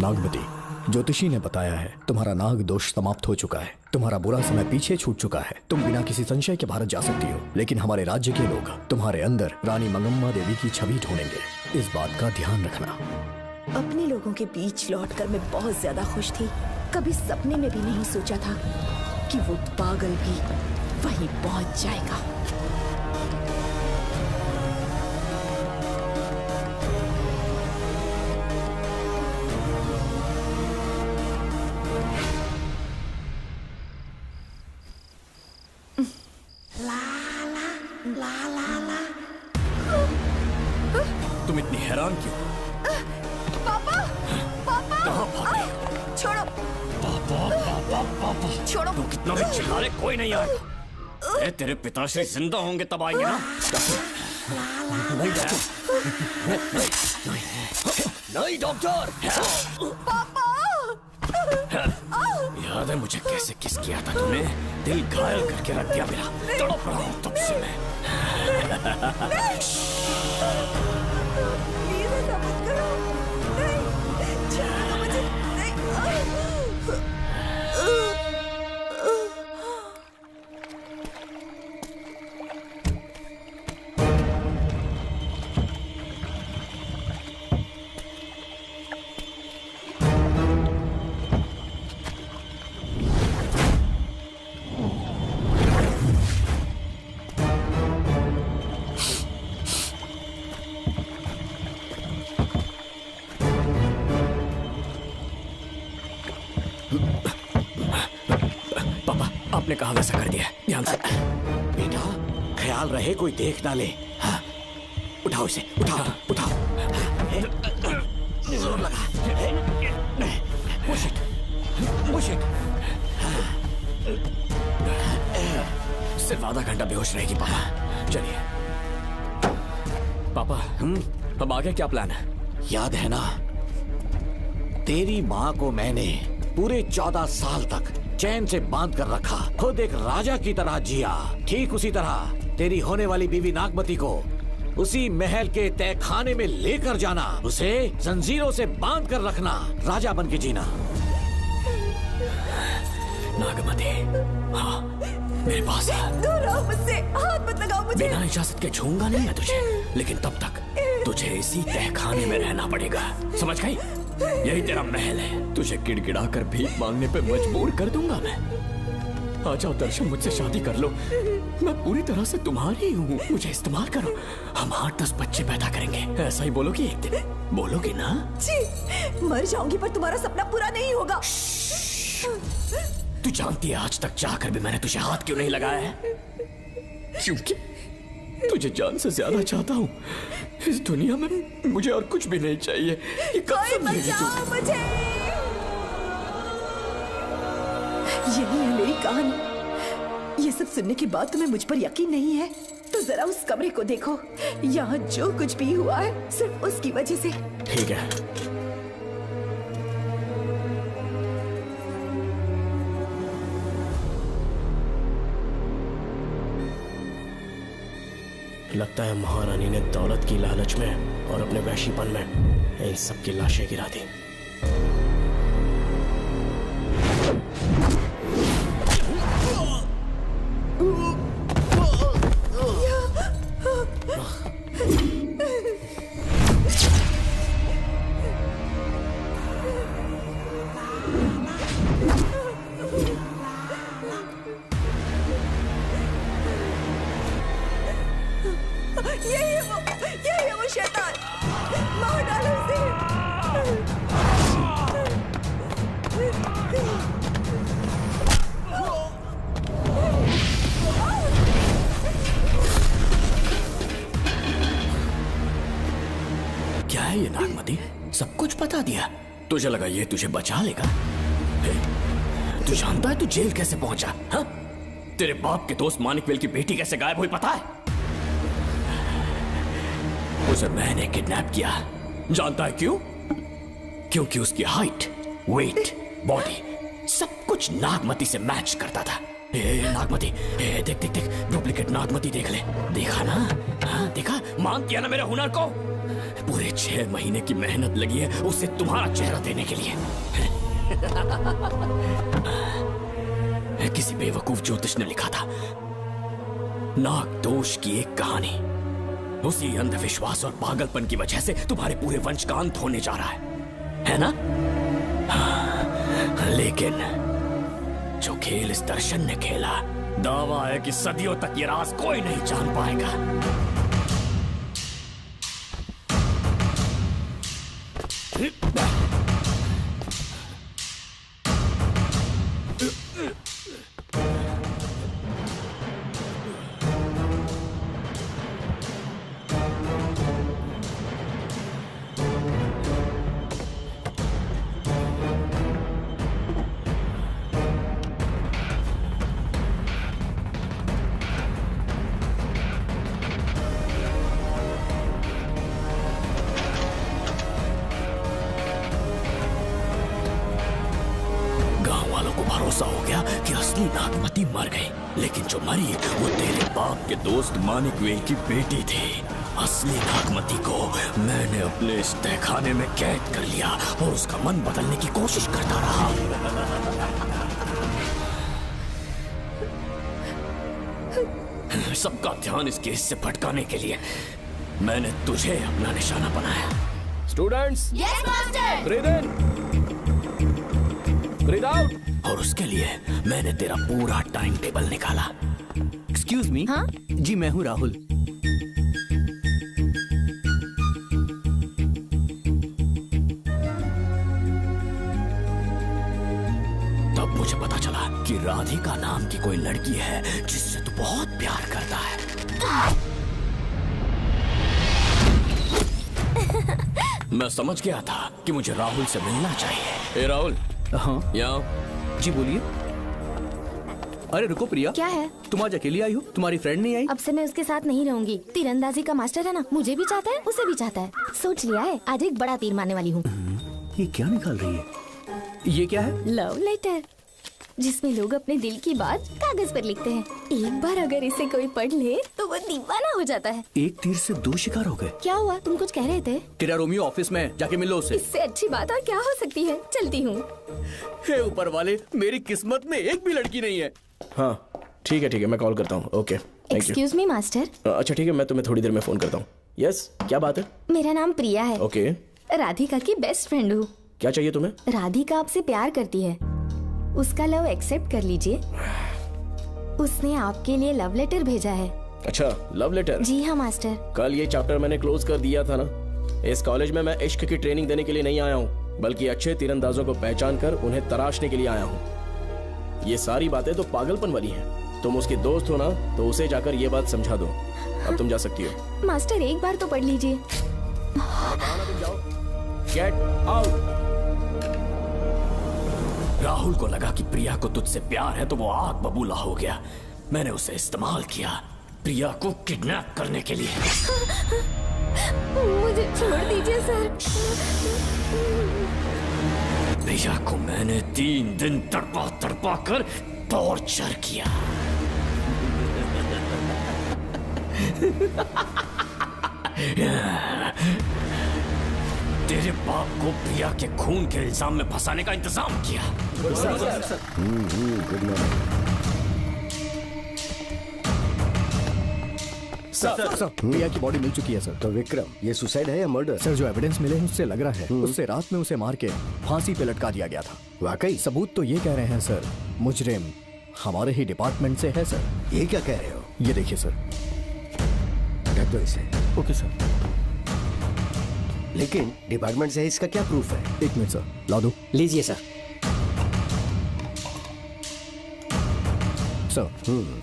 नागमती, ज्योतिषी ने बताया है तुम्हारा नाग दोष समाप्त हो चुका है। तुम्हारा बुरा समय पीछे छूट चुका है। तुम बिना किसी संशय के भारत जा सकती हो, लेकिन हमारे राज्य के लोग तुम्हारे अंदर रानी मंगम्मा देवी की छवि ढूंढेंगे। इस बात का ध्यान रखना। अपने लोगों के बीच लौटकर मैं बहुत ज्यादा खुश थी। कभी सपने में भी नहीं सोचा था कि वो पागल भी वहीं पहुंच जाएगा। तुम इतनी हैरान क्यों? पापा, पापा, छोड़ो। पापा, छोड़ो। तू कितना भी चिल्ला ले, कोई नहीं आएगा। तेरे पिताश्री जिंदा होंगे तब आएंगे ना। नहीं डॉक्टर। पापा। याद है मुझे कैसे किस किया था तुमने? दिल घायल करके रख दिया मेरा। तड़प रहा हूं तब से मैं। आपने कहा वैसा कर दिया, ध्यान से। बेटा ख्याल रहे कोई देख ना ले। हाँ। उठाओ इसे, उठाओ उठाओ। जोर लगा। Push it, push it। सिर्फ आधा घंटा बेहोश रहेगी पापा। चलिए पापा, अब आगे क्या प्लान है? याद है ना, तेरी माँ को मैंने पूरे 14 साल तक चैन से बांध कर रखा। खुद एक राजा की तरह जिया। ठीक उसी तरह तेरी होने वाली बीवी नागमती को उसी महल के तहखाने में लेकर जाना, उसे जंजीरों से बांध कर रखना, राजा बन के जीना। नागमती, हाँ मेरे पास है। दूर रहो मुझसे, हाथ मत लगाओ मुझे। बिना इजाजत के छूऊंगा नहीं मैं तुझे, लेकिन तब तक तुझे इसी तहखाने में रहना पड़ेगा, समझ गई? यही तेरा महल है। तुझे गिड़गिड़ा कर भीख मांगने पे मजबूर कर दूंगा मैं। आ जाओ दर्शन, मुझसे शादी कर लो। मैं पूरी तरह से तुम्हारी हूँ, मुझे इस्तेमाल करो। हम 8-10 बच्चे पैदा करेंगे। ऐसा ही बोलोगी एक दिन? बोलोगी ना? जी, मर जाऊंगी पर तुम्हारा सपना पूरा नहीं होगा। तू जानती है आज तक चाहकर भी मैंने तुझे हाथ क्यों नहीं लगाया है? तुझे जान से ज्यादा चाहता हूँ। इस दुनिया में मुझे और कुछ भी नहीं चाहिए। ये कब समझेगी तू? मुझे यही है मेरी कहानी। ये सब सुनने के बाद तुम्हें मुझ पर यकीन नहीं है तो जरा उस कमरे को देखो। यहाँ जो कुछ भी हुआ है सिर्फ उसकी वजह से। ठीक है, लगता है महारानी ने दौलत की लालच में और अपने वैशीपन में इन सब की लाशें गिरा दी। यही है वो शैतान। मार डालो उसे। क्या है ये नागमती? सब कुछ बता दिया। तुझे लगा ये तुझे बचा लेगा? तू जानता है तू जेल कैसे पहुंचा? हाँ? तेरे बाप के दोस्त मानिकवेल की बेटी कैसे गायब हुई पता है? उसे मैंने किडनैप किया। जानता है क्यों? क्योंकि उसकी हाइट, वेट, बॉडी सब कुछ नागमती से मैच करता था। नागमती, देख देख देख, डुप्लीकेट नागमती देख ले। देखा ना? हाँ, देखा? मान किया ना मेरे हुनर को? पूरे 6 महीने की मेहनत लगी है उसे तुम्हारा चेहरा देने के लिए। किसी बेवकूफ ज्योतिष ने लिखा था नाग दोष की एक कहानी। उसी अंधविश्वास और पागलपन की वजह से तुम्हारे पूरे वंश का अंत होने जा रहा है ना? हाँ, लेकिन जो खेल इस दर्शन ने खेला, दावा है कि सदियों तक ये राज कोई नहीं जान पाएगा। भरोसा हो गया कि असली नागमती मर गई, लेकिन जो मरी वो तेरे बाप के दोस्त मानिकवेल की बेटी थी। असली नागमती को मैंने अपने इस तहखाने में कैद कर लिया और उसका मन बदलने की कोशिश करता रहा। सबका ध्यान इस केस से भटकाने के लिए मैंने तुझे अपना निशाना बनाया। Students, yes master. ब्रीथ इन, ब्रीथ आउट। और उसके लिए मैंने तेरा पूरा टाइम टेबल निकाला। Excuse me. हाँ? जी मैं हूँ राहुल। तब मुझे पता चला कि राधिका नाम की कोई लड़की है जिससे तू बहुत प्यार करता है। मैं समझ गया था कि मुझे राहुल से मिलना चाहिए। राहुल। हाँ यहाँ। जी बोलिए। अरे रुको प्रिया, क्या है? तुम आज अकेली आई हो, तुम्हारी फ्रेंड नहीं आई? अब से मैं उसके साथ नहीं रहूंगी। तीरंदाजी का मास्टर है ना, मुझे भी चाहता है उसे भी चाहता है। सोच लिया है, आज एक बड़ा तीर मारने वाली हूँ। ये क्या निकाल रही है? ये क्या है? लव लेटर, जिसमें लोग अपने दिल की बात कागज पर लिखते हैं। एक बार अगर इसे कोई पढ़ ले तो वो दीवाना हो जाता है। एक तीर से 2 शिकार हो गए। क्या हुआ? तुम कुछ कह रहे थे। तेरा रोमियो ऑफिस में, जाके मिलो उससे। इससे अच्छी बात और क्या हो सकती है। चलती हूँ। हे ऊपर वाले, मेरी किस्मत में एक भी लड़की नहीं है। हाँ ठीक है मैं कॉल करता हूँ। Okay excuse me master. अच्छा ठीक है, मैं तुम्हें थोड़ी देर में फोन करता हूँ। यस, क्या बात है? मेरा नाम प्रिया है। ओके। राधिका की बेस्ट फ्रेंड हूँ। क्या चाहिए तुम्हें? राधिका आपसे प्यार करती है, उसका लव एक्सेप्ट कर लीजिए। उसने आपके लिए लव लेटर भेजा है। अच्छा, लव लेटर? जी हाँ मास्टर। कल ये चैप्टर मैंने क्लोज कर दिया था ना। इस कॉलेज में मैं इश्क की ट्रेनिंग देने के लिए नहीं आया हूँ, बल्कि अच्छे तीरंदाजों को पहचान कर उन्हें तराशने के लिए आया हूँ। ये सारी बातें तो पागलपन वाली हैं। तुम उसकी दोस्त हो ना, तो उसे जाकर ये बात समझा दो। अब तुम जा सकती हो। मास्टर एक बार तो पढ़ लीजिए। Get out. राहुल को लगा कि प्रिया को तुझसे प्यार है तो वो आग बबूला हो गया। मैंने उसे इस्तेमाल किया प्रिया को किडनैप करने के लिए। मुझे छोड़ दीजिए सर। प्रिया को मैंने 3 दिन तड़पा तड़पा कर टॉर्चर किया। तेरे बाप को प्रिया के खून के इल्जाम में फंसाने का इंतजाम किया। सर, प्रिया की बॉडी मिल चुकी है सर। तो विक्रम, ये सुसाइड है या मर्डर? सर, जो एविडेंस मिले हैं उससे लग रहा है उससे रात में उसे मार के फांसी पे लटका दिया गया था। वाकई? सबूत तो ये कह रहे हैं सर, मुजरिम हमारे ही डिपार्टमेंट से है सर। ये क्या कह रहे हो? ये देखिए सर। रख दो इसे। Okay sir. लेकिन डिपार्टमेंट से है, इसका क्या प्रूफ है? 1 मिनट सर, ला दो। लीजिए सर। सर,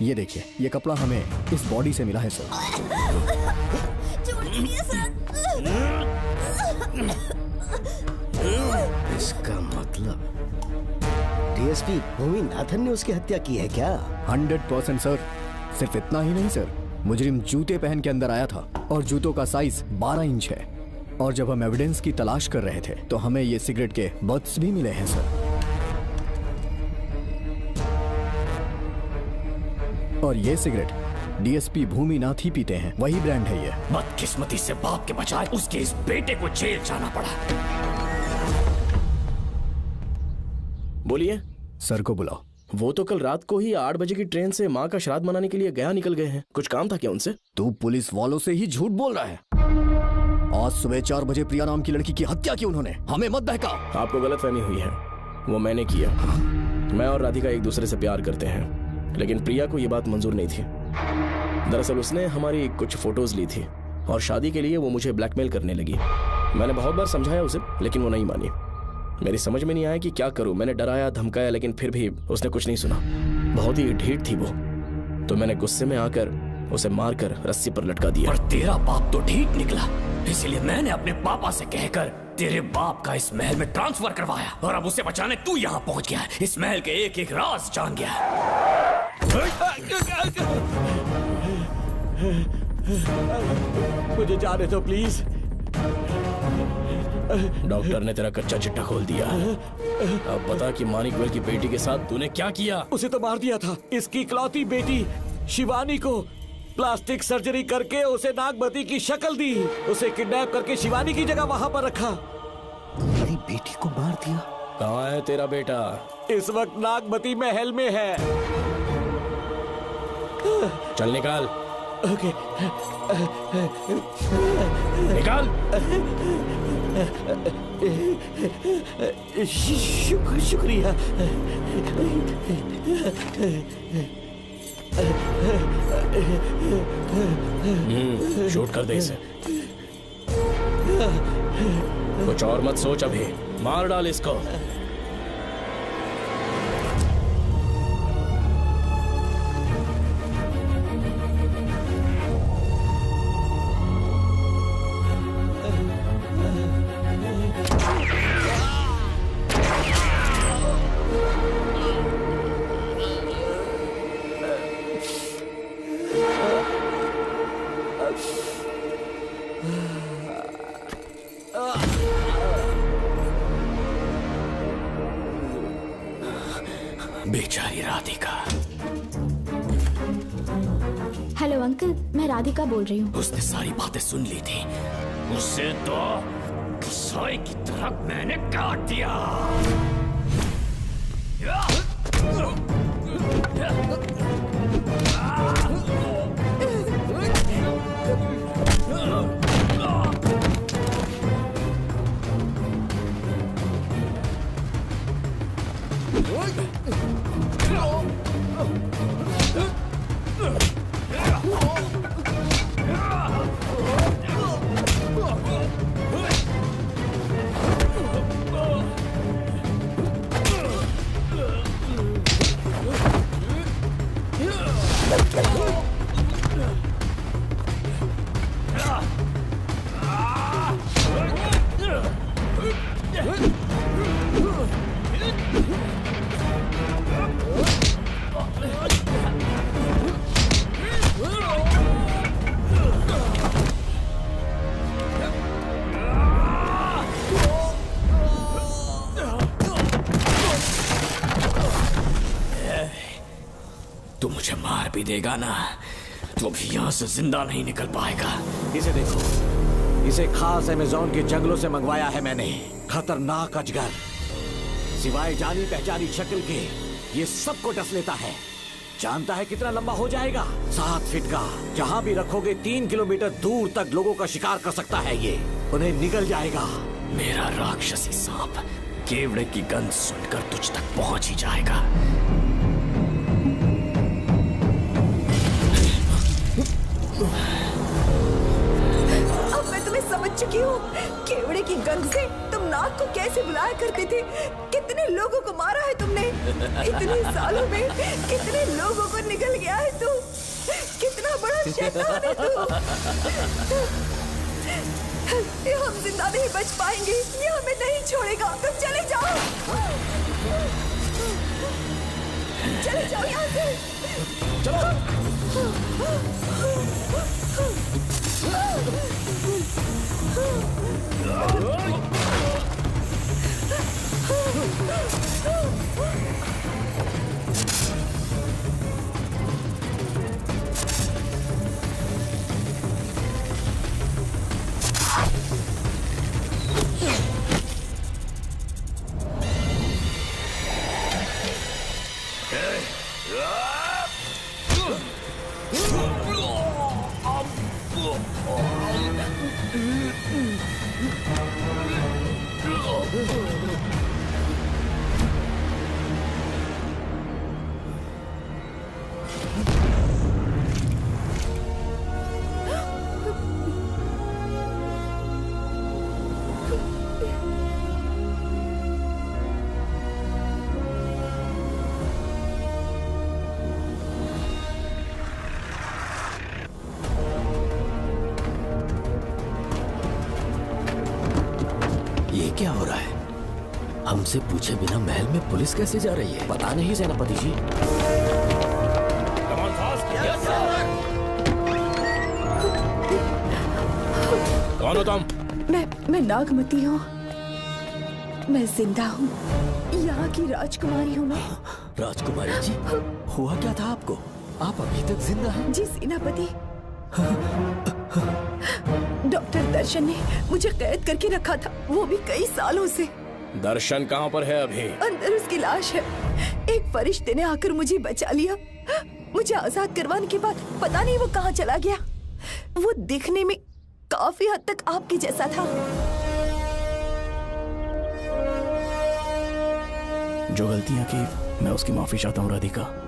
ये देखिए, ये कपड़ा हमें इस बॉडी से मिला है सर। इसका मतलब डीएसपी भूमि नाथन ने उसकी हत्या की है क्या? 100% सर। सिर्फ इतना ही नहीं सर, मुजरिम जूते पहन के अंदर आया था और जूतों का साइज 12 इंच है। और जब हम एविडेंस की तलाश कर रहे थे तो हमें ये सिगरेट के बट्स भी मिले हैं सर। और ये सिगरेट डीएसपी भूमि नाथ ही पीते हैं, वही ब्रांड है ये। बदकिस्मती से बाप के बजाय उसके इस बेटे को जेल जाना पड़ा। बोलिए। सर को बुलाओ। वो तो कल रात को ही 8 बजे की ट्रेन से माँ का श्राद्ध मनाने के लिए गया निकल गए हैं। कुछ काम था क्या उनसे? तू पुलिस वालों से ही झूठ बोल रहा है। आज सुबह 4 बजे प्रिया नाम की लड़की की हत्या की उन्होंने। हमें मत बहका। आपको गलतफहमी हुई है, वो मैंने किया। मैं और राधिका एक दूसरे से प्यार करते हैं, लेकिन प्रिया को ये बात मंजूर नहीं थी। दरअसल उसने हमारी कुछ फोटोज ली थी और शादी के लिए वो मुझे ब्लैकमेल करने लगी। मैंने बहुत बार समझाया उसे, लेकिन वो नहीं मानी। मेरी समझ में नहीं आया कि क्या करूं। मैंने डराया धमकाया, लेकिन फिर भी उसने कुछ नहीं सुना। बहुत ही ढीठ थी वो, तो मैंने गुस्से में आकर उसे मारकर रस्सी पर लटका दिया। और तेरा बाप तो ढीठ निकला, इसलिए मैंने अपने पापा से कहकर तेरे बाप का इस महल में ट्रांसफर करवाया। और अब उसे बचाने तू यहाँ पहुँच गया है। इस महल के एक एक राज जान गया है। मुझे जाने दो प्लीज। डॉक्टर ने तेरा कच्चा चिट्ठा खोल दिया। अब बता कि मानिकवेल की बेटी के साथ तूने क्या किया? उसे तो मार दिया था। इसकी इकलौती बेटी शिवानी को प्लास्टिक सर्जरी करके उसे नागमती की शक्ल दी। उसे किडनैप करके शिवानी की जगह वहाँ पर रखा। मेरी बेटी को मार दिया? कहाँ है तेरा बेटा? इस वक्त नागमती महल में है। चल निकाल। ओके। निकाल। शुक्रिया। शूट कर दे इसे। कुछ और मत सोच, अभी मार डाल इसको। बेचारी राधिका। हेलो अंकल, मैं राधिका बोल रही हूँ। उसने सारी बातें सुन ली थी। उसे तो कसाई की तरह मैंने काट दिया। भी देगा ना तो भी यहाँ से जिंदा नहीं निकल पाएगा। इसे देखो, इसे खास अमेज़न के जंगलों से मंगवाया है मैंने। खतरनाक अजगर, सिवाय जानी पहचानी शक्ल के ये सबको डस लेता है। जानता है कितना लंबा हो जाएगा? 7 फीट का। जहाँ भी रखोगे 3 किलोमीटर दूर तक लोगों का शिकार कर सकता है ये। उन्हें निगल जाएगा। मेरा राक्षसी सांप केवड़े की गंध सुनकर तुझ तक पहुंच ही जाएगा। अब मैं तुम्हें समझ चुकी हूँ। केवड़े की गंध से तुम नाग को कैसे बुलाया करते थे। कितने लोगों को मारा है तुमने। इतने सालों में कितने लोगों को निगल गया है तू। कितना बड़ा शैतान है तू। हम जिंदा नहीं बच पाएंगे। ये हमें नहीं छोड़ेगा। तुम चले जाओ, चले जाओ यहाँ से। क्या हो रहा है? हमसे पूछे बिना महल में पुलिस कैसे जा रही है? पता नहीं सेनापति जी। कौन हो तुम? मैं नागमती हूँ। मैं जिंदा हूँ। यहाँ की राजकुमारी हूँ मैं। राजकुमारी जी, हुआ क्या था आपको? आप अभी तक जिंदा हैं? जी सेनापति। डॉक्टर दर्शन ने मुझे कैद करके रखा था, वो भी कई सालों से। दर्शन कहाँ पर है अभी? अंदर उसकी लाश है। एक फरिश्ते ने आकर मुझे बचा लिया। मुझे आजाद करवाने के बाद पता नहीं वो कहाँ चला गया। वो दिखने में काफी हद तक आपके जैसा था। जो गलतियां की मैं उसकी माफी चाहता हूँ राधिका।